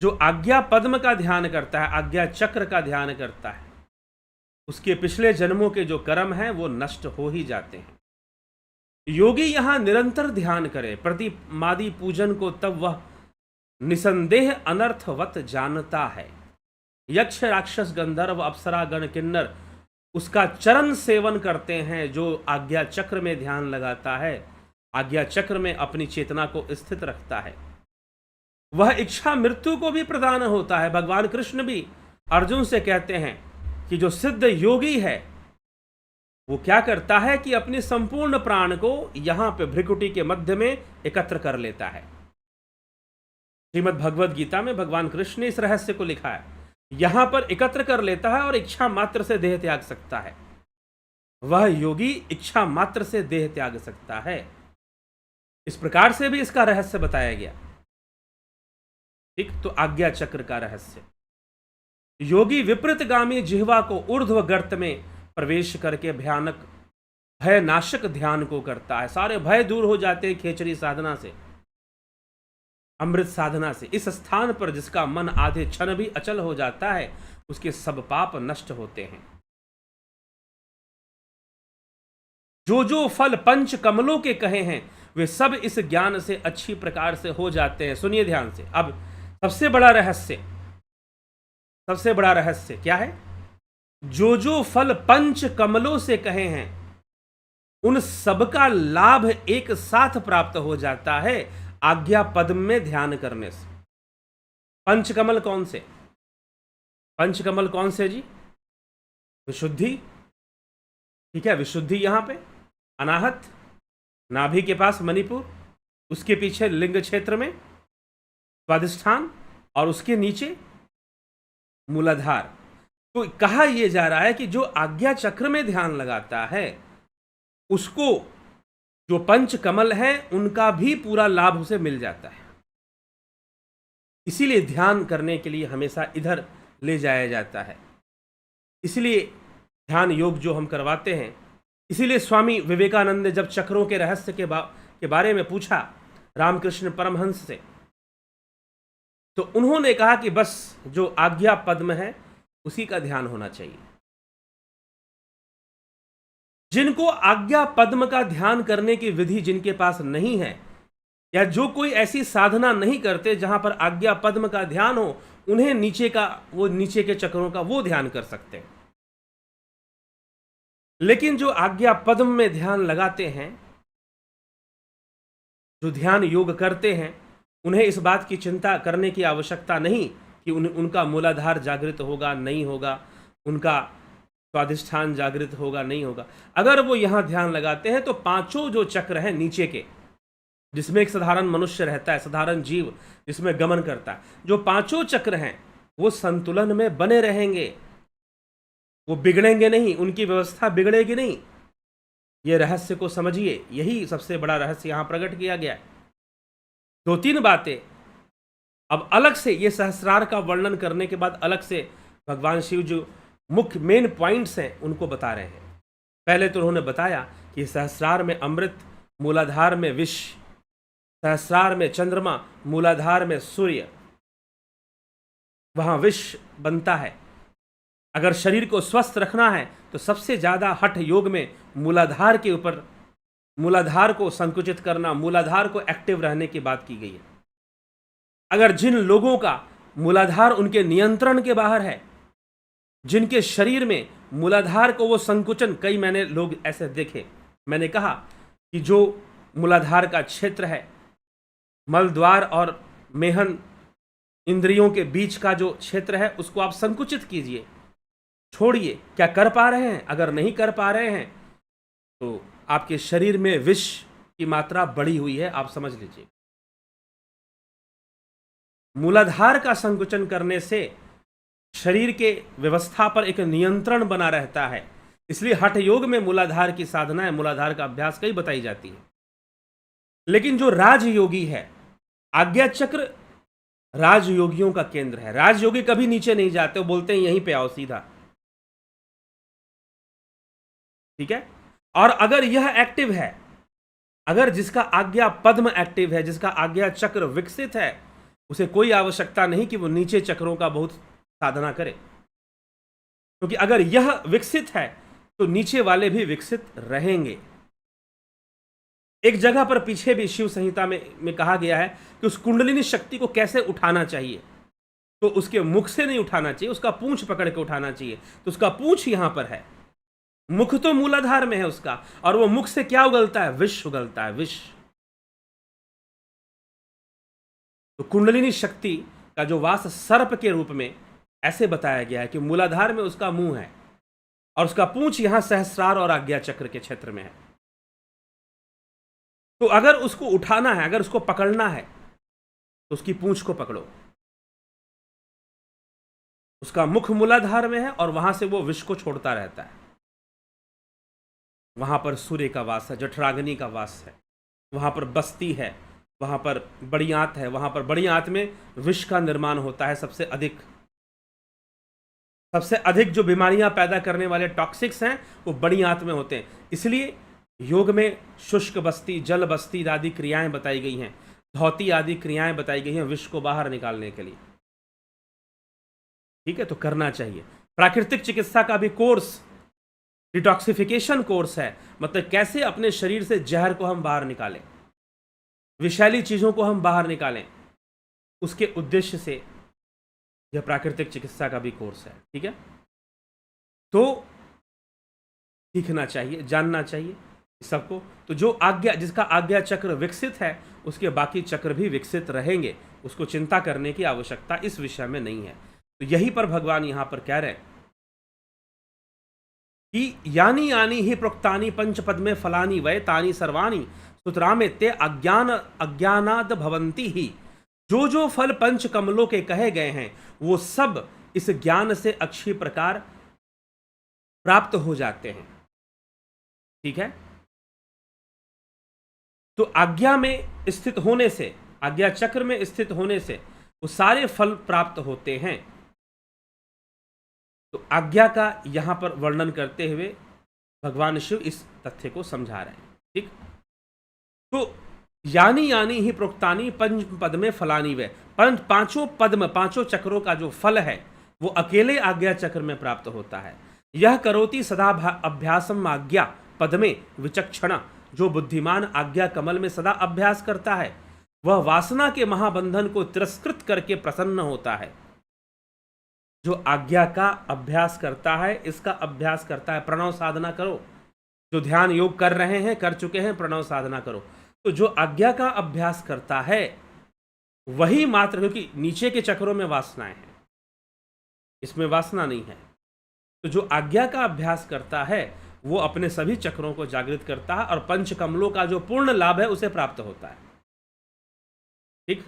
Speaker 1: जो आज्ञा पद्म का ध्यान करता है, आज्ञा चक्र का ध्यान करता है, उसके पिछले जन्मों के जो कर्म हैं वो नष्ट हो ही जाते हैं। योगी यहां निरंतर ध्यान करे प्रतिमादि पूजन को, तब वह निसंदेह अनर्थवत जानता है। यक्ष राक्षस गंधर्व अप्सरा गण किन्नर उसका चरण सेवन करते हैं। जो आज्ञा चक्र में ध्यान लगाता है, आज्ञा चक्र में अपनी चेतना को स्थित रखता है, वह इच्छा मृत्यु को भी प्रदान होता है। भगवान कृष्ण भी अर्जुन से कहते हैं कि जो सिद्ध योगी है वो क्या करता है कि अपने संपूर्ण प्राण को यहां पे भ्रिकुटी के मध्य में एकत्र कर लेता है। श्रीमद् भगवद गीता में भगवान कृष्ण ने इस रहस्य को लिखा है। यहां पर एकत्र कर लेता है और इच्छा मात्र से देह त्याग सकता है। वह योगी इच्छा मात्र से देह त्याग सकता है। इस प्रकार से भी इसका रहस्य बताया गया। ठीक, तो आज्ञा चक्र का रहस्य, योगी विपरीतगामी जिह्वा को ऊर्ध्व गर्त में प्रवेश करके भयानक भय नाशक ध्यान को करता है। सारे भय दूर हो जाते हैं खेचरी साधना से, अमृत साधना से। इस स्थान पर जिसका मन आधे क्षण भी अचल हो जाता है, उसके सब पाप नष्ट होते हैं। जो जो फल पंच कमलों के कहे हैं, वे सब इस ज्ञान से अच्छी प्रकार से हो जाते हैं। सुनिए ध्यान से। अब सबसे बड़ा रहस्य क्या है? जो जो फल पंच कमलों से कहे हैं, उन सबका लाभ एक साथ प्राप्त हो जाता है आज्ञा पद्म में ध्यान करने से। पंचकमल कौन से? पंचकमल कौन से जी? विशुद्धि, ठीक है, विशुद्धि यहां पे अनाहत, नाभि के पास मणिपुर, उसके पीछे लिंग क्षेत्र में स्वादिष्ठान, और उसके नीचे मूलाधार। तो कहा यह जा रहा है कि जो आज्ञा चक्र में ध्यान लगाता है, उसको जो पंच कमल है उनका भी पूरा लाभ उसे मिल जाता है। इसीलिए ध्यान करने के लिए हमेशा इधर ले जाया जाता है। इसलिए ध्यान योग जो हम करवाते हैं, इसीलिए स्वामी विवेकानंद ने जब चक्रों के रहस्य के बारे में पूछा रामकृष्ण परमहंस से, तो उन्होंने कहा कि बस जो आज्ञा पद्म है उसी का ध्यान होना चाहिए। जिनको आज्ञा पद्म का ध्यान करने की विधि जिनके पास नहीं है, या जो कोई ऐसी साधना नहीं करते जहां पर आज्ञा पद्म का ध्यान हो, उन्हें नीचे के चक्रों का वो ध्यान कर सकते हैं। लेकिन जो आज्ञा पद्म में ध्यान लगाते हैं, जो ध्यान योग करते हैं, उन्हें इस बात की चिंता करने की आवश्यकता नहीं कि उनका मूलाधार जागृत होगा नहीं होगा, उनका स्वादिष्ठान जागृत होगा नहीं होगा। अगर वो यहां ध्यान लगाते हैं तो पांचों जो चक्र हैं नीचे के, जिसमें एक साधारण मनुष्य रहता है, साधारण जीव जिसमें गमन करता है, जो पांचों चक्र हैं वो संतुलन में बने रहेंगे, वो बिगड़ेंगे नहीं, उनकी व्यवस्था बिगड़ेगी नहीं। ये रहस्य को समझिए, यही सबसे बड़ा रहस्य यहां प्रकट किया गया है। दो तीन बातें अब अलग से, ये सहस्रार का वर्णन करने के बाद अलग से भगवान शिव जो मुख्य मेन पॉइंट्स हैं उनको बता रहे हैं। पहले तो उन्होंने बताया कि सहस्रार में अमृत, मूलाधार में विष, सहस्रार में चंद्रमा, मूलाधार में सूर्य, वहां विष बनता है। अगर शरीर को स्वस्थ रखना है तो सबसे ज्यादा हठ योग में मूलाधार के ऊपर, मूलाधार को संकुचित करना, मूलाधार को एक्टिव रहने की बात की गई है। अगर जिन लोगों का मूलाधार उनके नियंत्रण के बाहर है, जिनके शरीर में मूलाधार को वो संकुचन, कई मैंने लोग ऐसे देखे, मैंने कहा कि जो मूलाधार का क्षेत्र है, मलद्वार और मेहन इंद्रियों के बीच का जो क्षेत्र है, उसको आप संकुचित कीजिए, छोड़िए। क्या कर पा रहे हैं? अगर नहीं कर पा रहे हैं तो आपके शरीर में विष की मात्रा बढ़ी हुई है, आप समझ लीजिए। मूलाधार का संकुचन करने से शरीर के व्यवस्था पर एक नियंत्रण बना रहता है। इसलिए हठ योग में मूलाधार की साधना है, मूलाधार का अभ्यास कई बताई जाती है। लेकिन जो राजयोगी है, आज्ञा चक्र राजयोगियों का केंद्र है। राजयोगी कभी नीचे नहीं जाते, वो बोलते हैं यहीं पे आओ सीधा, ठीक है। और अगर यह एक्टिव है, अगर जिसका आज्ञा पद्म एक्टिव है, जिसका आज्ञा चक्र विकसित है, उसे कोई आवश्यकता नहीं कि वो नीचे चक्रों का बहुत साधना करे, क्योंकि अगर यह विकसित है तो नीचे वाले भी विकसित रहेंगे। एक जगह पर पीछे भी शिव संहिता में कहा गया है कि उस कुंडलिनी शक्ति को कैसे उठाना चाहिए, तो उसके मुख से नहीं उठाना चाहिए, उसका पूंछ पकड़ के उठाना चाहिए। तो उसका पूंछ यहां पर है, मुख तो मूलाधार में है उसका, और वो मुख से क्या उगलता है? विष उगलता है, विष। तो कुंडलिनी शक्ति का जो वास सर्प के रूप में ऐसे बताया गया है कि मूलाधार में उसका मुंह है और उसका पूंछ यहां सहस्रार और आज्ञा चक्र के क्षेत्र में है। तो अगर उसको उठाना है, अगर उसको पकड़ना है, तो उसकी पूंछ को पकड़ो, उसका मुख मूलाधार में है और वहां से वो विष को छोड़ता रहता है। वहां पर सूर्य का वास है, जठराग्नि का वास है, वहां पर बस्ती है, वहां पर बड़ी आंत है, वहां पर बड़ी आंत में विष का निर्माण होता है। सबसे अधिक जो बीमारियां पैदा करने वाले टॉक्सिक्स हैं वो बड़ी आंत में होते हैं। इसलिए योग में शुष्क बस्ती, जल बस्ती आदि क्रियाएं बताई गई हैं, धौती आदि क्रियाएं बताई गई हैं विष को बाहर निकालने के लिए। ठीक है, तो करना चाहिए। प्राकृतिक चिकित्सा का भी कोर्स डिटॉक्सिफिकेशन कोर्स है, मतलब कैसे अपने शरीर से जहर को हम बाहर निकालें, विषैली चीजों को हम बाहर निकालें, उसके उद्देश्य से यह प्राकृतिक चिकित्सा का भी कोर्स है। ठीक है, तो सीखना चाहिए, जानना चाहिए सबको। तो जो आज्ञा, जिसका आज्ञा चक्र विकसित है उसके बाकी चक्र भी विकसित रहेंगे, उसको चिंता करने की आवश्यकता इस विषय में नहीं है। तो यही पर भगवान यहां पर कह रहे हैं कि यानी यानी ही प्रोक्तानि पंचपद में फलानी वै तानि सर्वाणि सुतरामे ते अज्ञानाद भवंती ही। जो जो फल पंच कमलों के कहे गए हैं वो सब इस ज्ञान से अक्षय प्रकार प्राप्त हो जाते हैं। ठीक है, तो आज्ञा में स्थित होने से, आज्ञा चक्र में स्थित होने से वो सारे फल प्राप्त होते हैं। तो आज्ञा का यहां पर वर्णन करते हुए भगवान शिव इस तथ्य को समझा रहे हैं। ठीक, तो यानी यानी ही प्रोक्तानी पंच पद में फलानी वे, परंतु पांचों पद में, पांचों चक्रों का जो फल है वो अकेले आज्ञा चक्र में प्राप्त होता है। यह करोति सदा अभ्यासम आज्ञा पद में विचक्षणा। जो बुद्धिमान आज्ञा कमल में सदा अभ्यास करता है वह वासना के महाबंधन को तिरस्कृत करके प्रसन्न होता है। जो आज्ञा का अभ्यास करता है, इसका अभ्यास करता है, प्रणव साधना करो। जो ध्यान योग कर रहे हैं, कर चुके हैं, प्रणव साधना करो। तो जो आज्ञा का अभ्यास करता है वही मात्र, क्योंकि नीचे के चक्रों में वासनाएं हैं, इसमें वासना नहीं है। तो जो आज्ञा का अभ्यास करता है वो अपने सभी चक्रों को जागृत करता है और पंच कमलों का जो पूर्ण लाभ है उसे प्राप्त होता है। ठीक,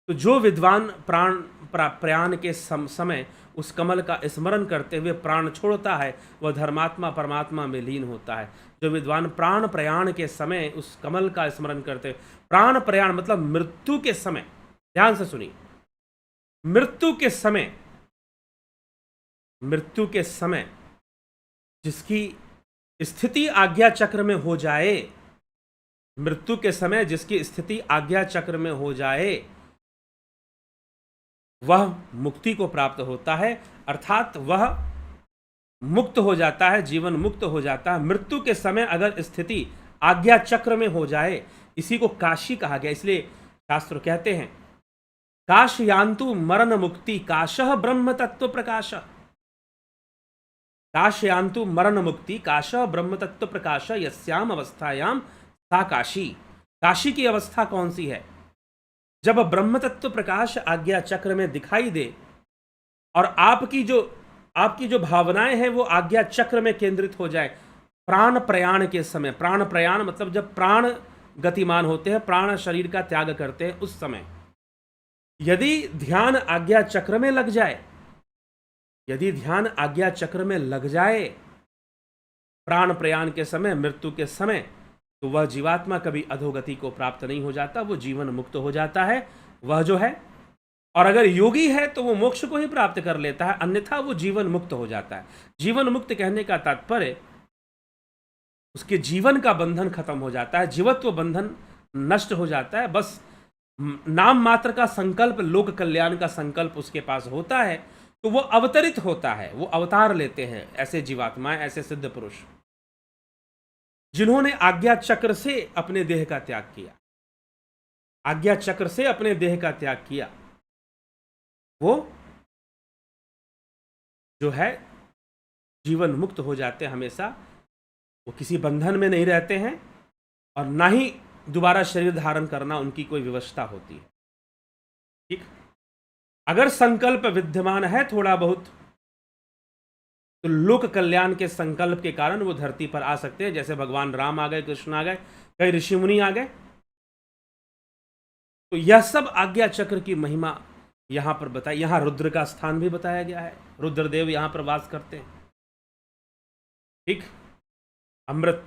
Speaker 1: तो जो विद्वान प्रयाण के समय उस कमल का स्मरण करते हुए प्राण छोड़ता है वह धर्मात्मा परमात्मा में लीन होता है। जो विद्वान प्राण प्रयाण के समय उस कमल का स्मरण करते हुए, प्राण प्रयाण मतलब मृत्यु के समय, ध्यान से सुनिए, मृत्यु के समय जिसकी स्थिति आज्ञा चक्र में हो जाए, मृत्यु के समय जिसकी स्थिति आज्ञा चक्र में हो जाए वह मुक्ति को प्राप्त होता है, अर्थात वह मुक्त हो जाता है, जीवन मुक्त हो जाता है। मृत्यु के समय अगर स्थिति आज्ञा चक्र में हो जाए, इसी को काशी कहा गया। इसलिए शास्त्र कहते हैं काश यान्तु मरण मुक्ति काशः ब्रह्म तत्व प्रकाश। काश यान्तु मरण मुक्ति काशः ब्रह्म तत्व प्रकाश यस्याम अवस्थायाम सा काशी। काशी की अवस्था कौन सी है? जब ब्रह्म तत्व प्रकाश आज्ञा चक्र में दिखाई दे और आपकी जो भावनाएं हैं वो आज्ञा चक्र में केंद्रित हो जाए। प्राण प्रयाण के समय, प्राण प्रयाण मतलब जब प्राण गतिमान होते हैं, प्राण शरीर का त्याग करते हैं, उस समय यदि ध्यान आज्ञा चक्र में लग जाए, यदि ध्यान आज्ञा चक्र में लग जाए प्राण प्रयाण के समय, मृत्यु के समय, तो वह जीवात्मा कभी अधोगति को प्राप्त नहीं हो जाता, वो जीवन मुक्त हो जाता है वह जो है। और अगर योगी है तो वो मोक्ष को ही प्राप्त कर लेता है, अन्यथा वो जीवन मुक्त हो जाता है। जीवन मुक्त कहने का तात्पर्य उसके जीवन का बंधन खत्म हो जाता है, जीवत्व बंधन नष्ट हो जाता है। बस नाम मात्र का संकल्प, लोक कल्याण का संकल्प उसके पास होता है, तो वो अवतरित होता है, वो अवतार लेते हैं ऐसे जीवात्माएं, ऐसे सिद्ध पुरुष जिन्होंने आज्ञा चक्र से अपने देह का त्याग किया, आज्ञा चक्र से अपने देह का त्याग किया, वो जो है जीवन मुक्त हो जाते हैं हमेशा। वो किसी बंधन में नहीं रहते हैं और ना ही दोबारा शरीर धारण करना उनकी कोई व्यवस्था होती है। ठीक, अगर संकल्प विद्यमान है थोड़ा बहुत, तो लोक कल्याण के संकल्प के कारण वो धरती पर आ सकते हैं। जैसे भगवान राम आ गए, कृष्ण आ गए, कई ऋषि मुनि आ गए, तो यह सब आज्ञा चक्र की महिमा यहां पर बताई। यहां रुद्र का स्थान भी बताया गया है, रुद्रदेव यहां पर वास करते हैं। ठीक, अमृत,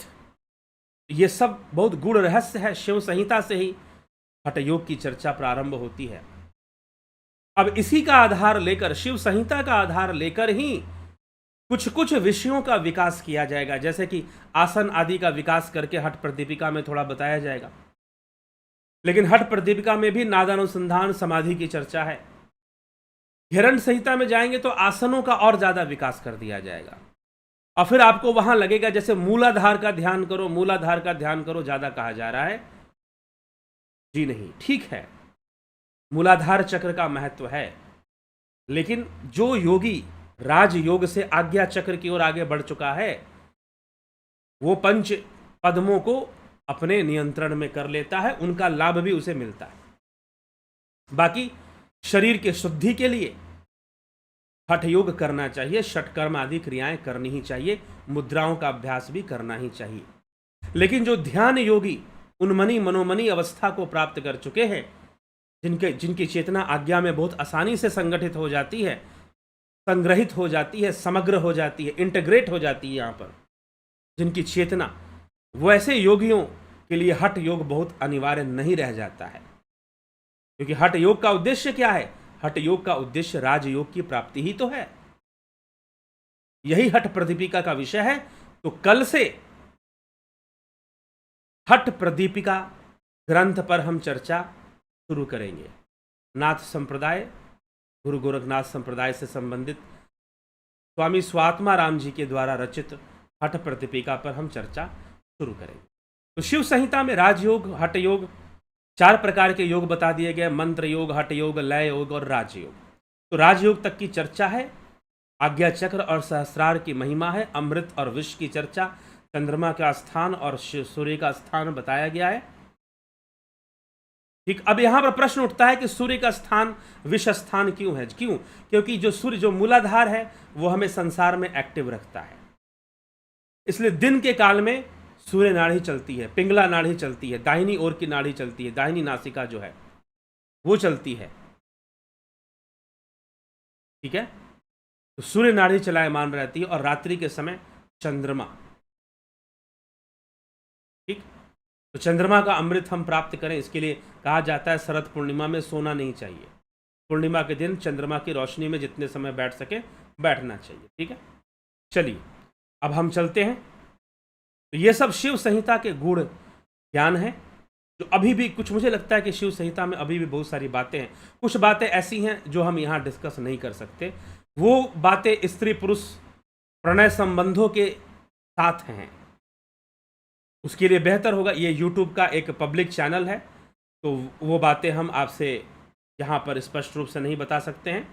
Speaker 1: ये सब बहुत गूढ़ रहस्य है। शिव संहिता से ही हठ योग की चर्चा प्रारंभ होती है। अब इसी का आधार लेकर, शिव संहिता का आधार लेकर ही कुछ कुछ विषयों का विकास किया जाएगा, जैसे कि आसन आदि का विकास करके हठ प्रदीपिका में थोड़ा बताया जाएगा। लेकिन हठ प्रदीपिका में भी नादानुसंधान समाधि की चर्चा है। हिरण संहिता में जाएंगे तो आसनों का और ज्यादा विकास कर दिया जाएगा, और फिर आपको वहां लगेगा जैसे मूलाधार का ध्यान करो, मूलाधार का ध्यान करो ज्यादा कहा जा रहा है। जी नहीं, ठीक है, मूलाधार चक्र का महत्व है, लेकिन जो योगी राजयोग से आज्ञा चक्र की ओर आगे बढ़ चुका है, वो पंच पद्मों को अपने नियंत्रण में कर लेता है, उनका लाभ भी उसे मिलता है। बाकी शरीर के शुद्धि के लिए हठ योग करना चाहिए, षटकर्म आदि क्रियाएं करनी ही चाहिए, मुद्राओं का अभ्यास भी करना ही चाहिए। लेकिन जो ध्यान योगी उन्मनी मनोमनी अवस्था को प्राप्त कर चुके हैं, जिनकी चेतना आज्ञा में बहुत आसानी से संगठित हो जाती है, संग्रहित हो जाती है, समग्र हो जाती है, इंटीग्रेट हो जाती है, यहाँ पर जिनकी चेतना, वैसे योगियों के लिए हठ योग बहुत अनिवार्य नहीं रह जाता है। क्योंकि हठ योग का उद्देश्य क्या है? हठ योग का उद्देश्य राजयोग की प्राप्ति ही तो है। यही हठ प्रदीपिका का विषय है। तो कल से हठ प्रदीपिका ग्रंथ पर हम चर्चा शुरू करेंगे। नाथ संप्रदाय, गुरु गोरखनाथ संप्रदाय से संबंधित स्वामी स्वात्मा राम जी के द्वारा रचित हठ प्रदीपिका पर हम चर्चा शुरू करेंगे। तो शिव संहिता में राजयोग, हठ योग, 4 प्रकार के योग बता दिए गए, मंत्र योग, हठ योग, लय योग और राजयोग। तो राजयोग तक की चर्चा है, आज्ञा चक्र और सहस्रार की महिमा है, अमृत और विष की चर्चा, चंद्रमा का स्थान और सूर्य का स्थान बताया गया है। ठीक, अब यहां पर प्रश्न उठता है कि सूर्य का स्थान विष स्थान क्यों है? क्यों? क्योंकि जो सूर्य, जो मूलाधार है, वो हमें संसार में एक्टिव रखता है। इसलिए दिन के काल में सूर्य नाड़ी चलती है, पिंगला नाड़ी चलती है, दाहिनी ओर की नाड़ी चलती है, दाहिनी नासिका जो है वो चलती है। ठीक है, तो सूर्य नाड़ी चलायमान रहती है, और रात्रि के समय चंद्रमा। ठीक, तो चंद्रमा का अमृत हम प्राप्त करें, इसके लिए कहा जाता है शरद पूर्णिमा में सोना नहीं चाहिए। पूर्णिमा के दिन चंद्रमा की रोशनी में जितने समय बैठ सके बैठना चाहिए। ठीक है, चलिए अब हम चलते हैं। तो ये सब शिव संहिता के गूढ़ ज्ञान है, जो अभी भी कुछ, मुझे लगता है कि शिव संहिता में अभी भी बहुत सारी बातें हैं। कुछ बातें ऐसी हैं जो हम यहाँ डिस्कस नहीं कर सकते, वो बातें स्त्री पुरुष प्रणय संबंधों के साथ हैं। उसके लिए बेहतर होगा, ये YouTube का एक पब्लिक चैनल है, तो वो बातें हम आपसे यहाँ पर स्पष्ट रूप से नहीं बता सकते हैं,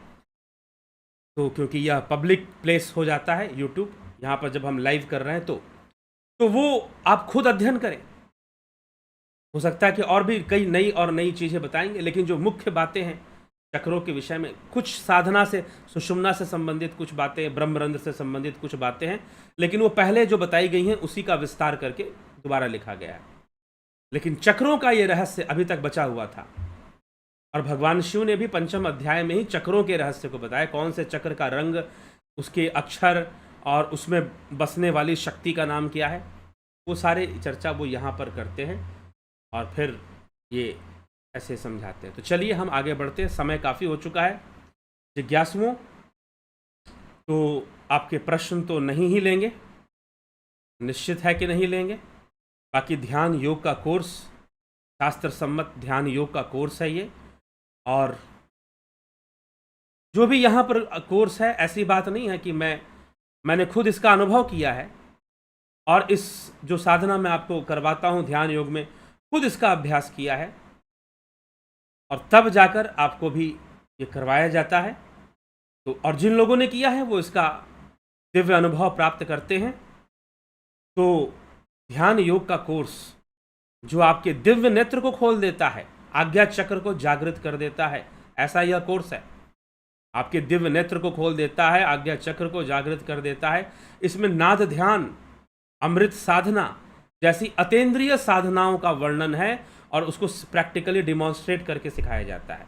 Speaker 1: तो क्योंकि यह पब्लिक प्लेस हो जाता है YouTube, यहाँ पर जब हम लाइव कर रहे हैं तो वो आप खुद अध्ययन करें। हो सकता है कि और भी कई नई चीज़ें बताएंगे, लेकिन जो मुख्य बातें हैं चक्रों के विषय में, कुछ साधना से, सुषुम्ना से संबंधित कुछ बातें, ब्रह्मरंध्र से संबंधित कुछ बातें हैं, लेकिन वो पहले जो बताई गई हैं उसी का विस्तार करके दोबारा लिखा गया है। लेकिन चक्रों का ये रहस्य अभी तक बचा हुआ था, और भगवान शिव ने भी 5वें अध्याय में ही चक्रों के रहस्य को बताया। कौन से चक्र का रंग, उसके अक्षर और उसमें बसने वाली शक्ति का नाम क्या है, वो सारे चर्चा वो यहाँ पर करते हैं, और फिर ये ऐसे समझाते हैं। तो चलिए हम आगे बढ़ते हैं, समय काफ़ी हो चुका है। जिज्ञासुओं, तो आपके प्रश्न तो नहीं ही लेंगे, निश्चित है कि नहीं लेंगे। बाकी ध्यान योग का कोर्स, शास्त्र सम्मत ध्यान योग का कोर्स है ये, और जो भी यहाँ पर कोर्स है, ऐसी बात नहीं है कि मैंने खुद इसका अनुभव किया है, और इस जो साधना मैं आपको करवाता हूँ ध्यान योग में, खुद इसका अभ्यास किया है, और तब जाकर आपको भी ये करवाया जाता है। तो और जिन लोगों ने किया है वो इसका दिव्य अनुभव प्राप्त करते हैं। तो ध्यान योग का कोर्स जो आपके दिव्य नेत्र को खोल देता है, आज्ञा चक्र को जागृत कर देता है, ऐसा यह कोर्स है। आपके दिव्य नेत्र को खोल देता है, आज्ञा चक्र को जागृत कर देता है। इसमें नाद ध्यान, अमृत साधना जैसी अतीन्द्रिय साधनाओं का वर्णन है, और उसको प्रैक्टिकली डिमॉन्स्ट्रेट करके सिखाया जाता है।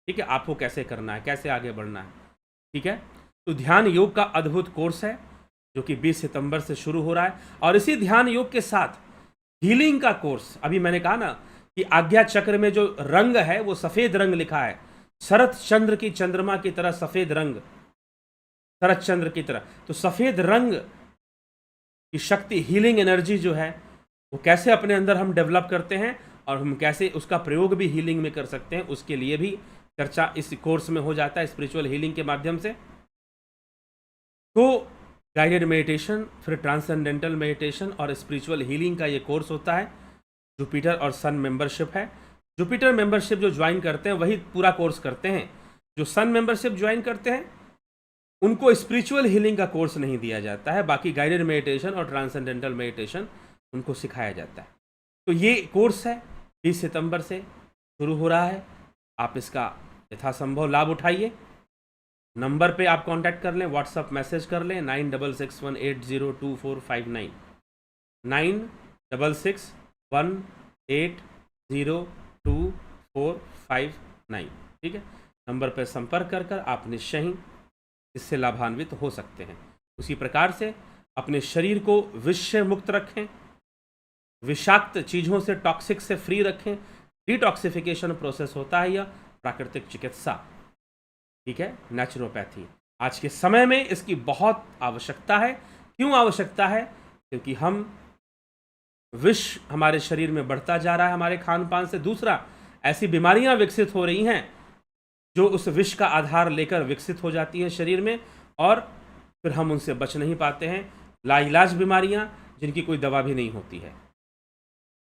Speaker 1: ठीक है, आपको कैसे करना है, कैसे आगे बढ़ना है। ठीक है, तो ध्यान योग का अद्भुत कोर्स है जो कि 20 सितंबर से शुरू हो रहा है। और इसी ध्यान योग के साथ हीलिंग का कोर्स, अभी मैंने कहा ना कि आज्ञा चक्र में जो रंग है वो सफेद रंग लिखा है, शरत चंद्र की चंद्रमा की तरह सफेद रंग, शरत चंद्र की तरह। तो सफेद रंग की शक्ति, हीलिंग एनर्जी जो है वो कैसे अपने अंदर हम डेवलप करते हैं और हम कैसे उसका प्रयोग भी हीलिंग में कर सकते हैं, उसके लिए भी चर्चा इस कोर्स में हो जाता है, स्पिरिचुअल हीलिंग के माध्यम से। तो गाइडेड मेडिटेशन, फिर ट्रांसेंडेंटल मेडिटेशन और स्पिरिचुअल हीलिंग का ये कोर्स होता है। जुपिटर और सन मेंबरशिप है। जुपिटर मेंबरशिप जो ज्वाइन करते हैं वही पूरा कोर्स करते हैं। जो सन मेंबरशिप ज्वाइन करते हैं उनको स्पिरिचुअल हीलिंग का कोर्स नहीं दिया जाता है, बाकी गाइडेड मेडिटेशन और ट्रांसेंडेंटल मेडिटेशन उनको सिखाया जाता है। तो ये कोर्स है 20 सितंबर से शुरू हो रहा है। आप इसका यथासंभव लाभ उठाइए। नंबर पे आप कांटेक्ट कर लें, व्हाट्सअप मैसेज कर लें 9661802459, 9661802459। ठीक है, नंबर पर संपर्क कर कर आप निश्चय ही इससे लाभान्वित हो सकते हैं। उसी प्रकार से अपने शरीर को विष से मुक्त रखें, विषाक्त चीज़ों से, टॉक्सिक से फ्री रखें। डिटॉक्सिफिकेशन प्रोसेस होता है यह प्राकृतिक चिकित्सा। ठीक है, नेचुरोपैथी। आज के समय में इसकी बहुत आवश्यकता है। क्यों आवश्यकता है? क्योंकि हम विष हमारे शरीर में बढ़ता जा रहा है हमारे खान पान से। दूसरा, ऐसी बीमारियां विकसित हो रही हैं जो उस विष का आधार लेकर विकसित हो जाती हैं शरीर में, और फिर हम उनसे बच नहीं पाते हैं। लाइलाज बीमारियां जिनकी कोई दवा भी नहीं होती है।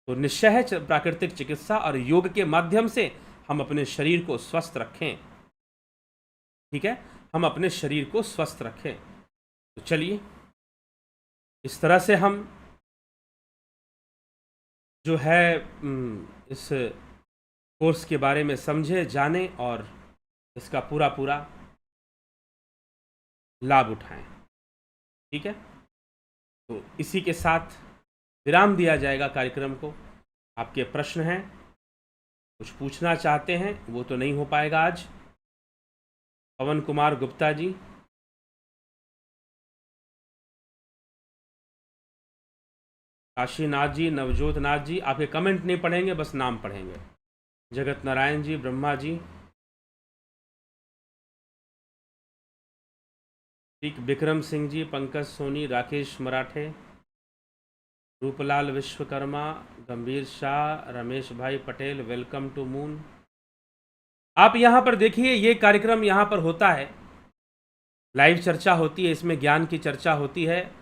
Speaker 1: तो निश्चय है प्राकृतिक चिकित्सा और योग के माध्यम से हम अपने शरीर को स्वस्थ रखें। ठीक है, हम अपने शरीर को स्वस्थ रखें। तो चलिए, इस तरह से हम जो है इस कोर्स के बारे में समझे, जाने और इसका पूरा पूरा लाभ उठाएं। ठीक है, तो इसी के साथ विराम दिया जाएगा कार्यक्रम को। आपके प्रश्न हैं, कुछ पूछना चाहते हैं, वो तो नहीं हो पाएगा आज। पवन कुमार गुप्ता जी, काशीनाथ जी, नवजोत नाथ जी, आपके कमेंट नहीं पढ़ेंगे, बस नाम पढ़ेंगे। जगत नारायण जी, ब्रह्मा जी, ठीक, विक्रम सिंह जी, पंकज सोनी, राकेश मराठे, रूपलाल विश्वकर्मा, गंभीर शाह, रमेश भाई पटेल, वेलकम टू मून। आप यहाँ पर देखिए, ये कार्यक्रम यहाँ पर होता है, लाइव चर्चा होती है, इसमें ज्ञान की चर्चा होती है।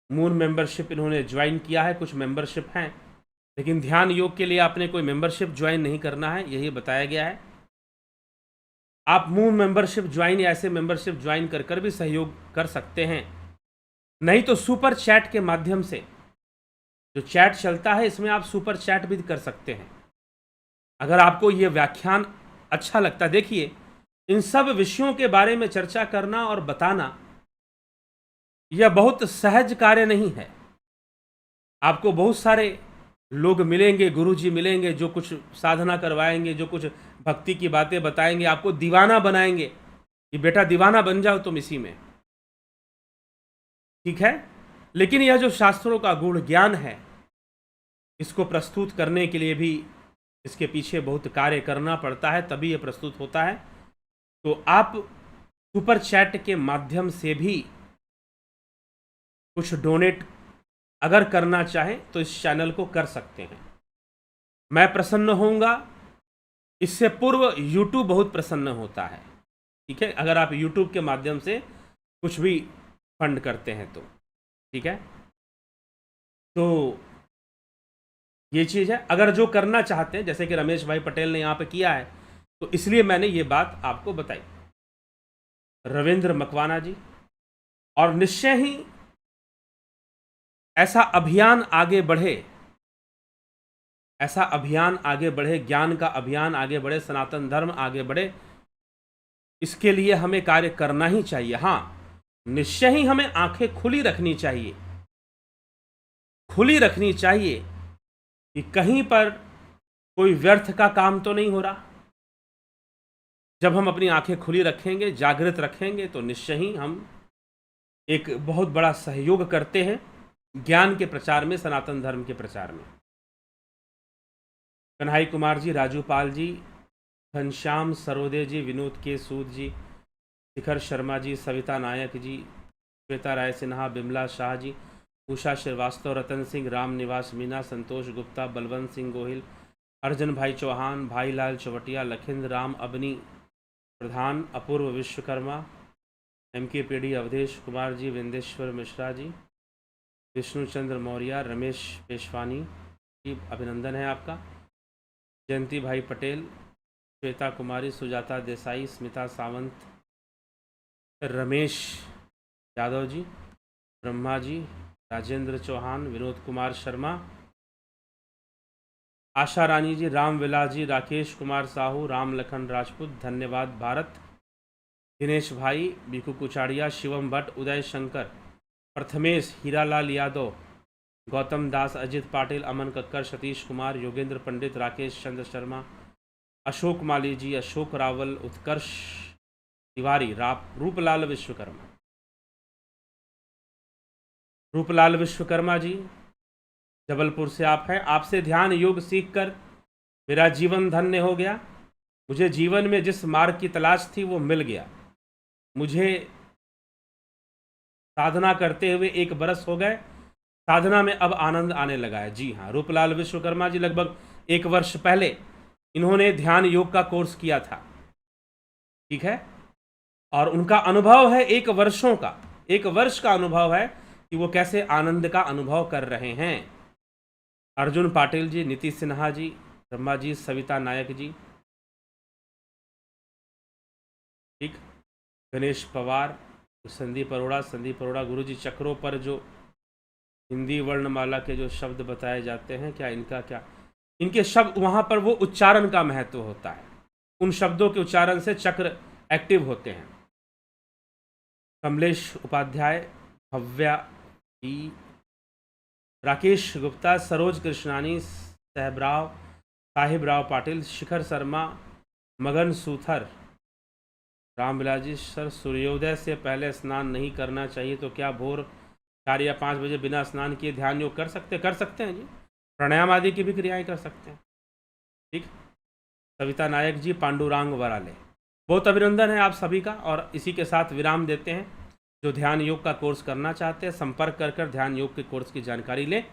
Speaker 1: मून मेंबरशिप इन्होंने ज्वाइन किया है, कुछ मेंबरशिप हैं, लेकिन ध्यान योग के लिए आपने कोई मेंबरशिप ज्वाइन नहीं करना है, यही बताया गया है। आप मून मेंबरशिप ज्वाइन या ऐसे मेंबरशिप ज्वाइन कर कर भी सहयोग कर सकते हैं, नहीं तो सुपर चैट के माध्यम से, जो चैट चलता है इसमें आप सुपर चैट भी कर सकते हैं। अगर आपको ये व्याख्यान अच्छा लगता, देखिए इन सब विषयों के बारे में चर्चा करना और बताना यह बहुत सहज कार्य नहीं है। आपको बहुत सारे लोग मिलेंगे, गुरुजी मिलेंगे, जो कुछ साधना करवाएंगे, जो कुछ भक्ति की बातें बताएंगे, आपको दीवाना बनाएंगे कि बेटा दीवाना बन जाओ तुम इसी में। ठीक है, लेकिन यह जो शास्त्रों का गूढ़ ज्ञान है, इसको प्रस्तुत करने के लिए भी इसके पीछे बहुत कार्य करना पड़ता है, तभी यह प्रस्तुत होता है। तो आप सुपर चैट के माध्यम से भी कुछ डोनेट अगर करना चाहें तो इस चैनल को कर सकते हैं। मैं प्रसन्न होऊंगा, इससे पूर्व YouTube बहुत प्रसन्न होता है। ठीक है, अगर आप YouTube के माध्यम से कुछ भी फंड करते हैं तो ठीक है। तो ये चीज़ है, अगर जो करना चाहते हैं, जैसे कि रमेश भाई पटेल ने यहाँ पे किया है, तो इसलिए मैंने ये बात आपको बताई। रविंद्र मकवाना जी, और निश्चय ही ऐसा अभियान आगे बढ़े, ऐसा अभियान आगे बढ़े, ज्ञान का अभियान आगे बढ़े, सनातन धर्म आगे बढ़े, इसके लिए हमें कार्य करना ही चाहिए। हाँ, निश्चय ही हमें आंखें खुली रखनी चाहिए, खुली रखनी चाहिए कि कहीं पर कोई व्यर्थ का काम तो नहीं हो रहा। जब हम अपनी आंखें खुली रखेंगे, जागृत रखेंगे, तो निश्चय ही हम एक बहुत बड़ा सहयोग करते हैं ज्ञान के प्रचार में, सनातन धर्म के प्रचार में। कन्हई कुमार जी, राजू पाल जी, घनश्याम सरोदे जी, विनोद के सूद जी, शिखर शर्मा जी, सविता नायक जी, श्वेता राय सिन्हा, बिमला शाह जी, उषा श्रीवास्तव, रतन सिंह, राम निवास मीना, संतोष गुप्ता, बलवंत सिंह गोहिल, अर्जन भाई चौहान, भाई लाल चवटिया, लखिंद्र राम अबनी प्रधान, अपूर्व विश्वकर्मा, MK पेड़ी, अवधेश कुमार जी, विंदेश्वर मिश्रा जी, विष्णुचंद्र मौर्य, रमेश पेशवानी जी, अभिनंदन है आपका, जयंती भाई पटेल, श्वेता कुमारी, सुजाता देसाई, स्मिता सावंत, रमेश यादव जी, ब्रह्मा जी, राजेंद्र चौहान, विनोद कुमार शर्मा, आशा रानी जी, राम विलास जी, राकेश कुमार साहू, राम लखन राजपूत, धन्यवाद भारत, दिनेश भाई, बीकू कुचाड़िया, शिवम भट्ट, उदय शंकर, प्रथमेश, हीरालाल यादव, गौतम दास, अजित पाटिल, अमन कक्कर, सतीश कुमार, योगेंद्र पंडित, राकेश चंद्र शर्मा, अशोक माली जी, अशोक रावल, उत्कर्ष तिवारी, रूपलाल विश्वकर्मा, रूपलाल विश्वकर्मा जी जबलपुर से आप हैं। आपसे ध्यान योग सीखकर मेरा जीवन धन्य हो गया। मुझे जीवन में जिस मार्ग की तलाश थी वो मिल गया। मुझे साधना करते हुए 1 बरस हो गए। साधना में अब आनंद आने लगा है। जी हाँ, रूपलाल विश्वकर्मा जी लगभग 1 वर्ष पहले इन्होंने ध्यान योग का कोर्स किया था, ठीक है, और उनका अनुभव है 1 वर्ष का अनुभव है कि वो कैसे आनंद का अनुभव कर रहे हैं। अर्जुन पाटिल जी, नीति सिन्हा जी, ब्रह्मा जी, सविता नायक जी, ठीक, गणेश पवार, संदीप अरोड़ा गुरु जी, चक्रों पर जो हिंदी वर्णमाला के जो शब्द बताए जाते हैं, क्या इनके शब्द, वहाँ पर वो उच्चारण का महत्व होता है। उन शब्दों के उच्चारण से चक्र एक्टिव होते हैं। कमलेश उपाध्याय, भव्या ई, राकेश गुप्ता, सरोज कृष्णानी, साहिब राव पाटिल, शिखर शर्मा, मगन सूथर, रामविलास जी, सर सूर्योदय से पहले स्नान नहीं करना चाहिए, तो क्या भोर 4 या 5 बजे बिना स्नान किए ध्यान योग कर सकते हैं जी। प्राणायाम आदि की भी क्रियाएं कर सकते हैं, ठीक। सविता नायक जी, पांडुरंग वराले, बहुत अभिनंदन है आप सभी का। और इसी के साथ विराम देते हैं। जो ध्यान योग का कोर्स करना चाहते हैं, संपर्क कर ध्यान योग के कोर्स की जानकारी लें।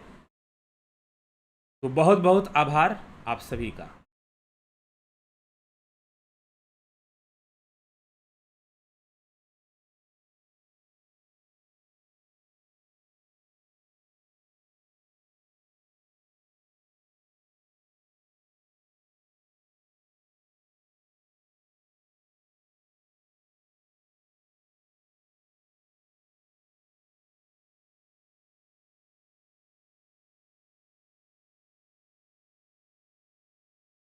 Speaker 1: तो बहुत बहुत आभार आप सभी का।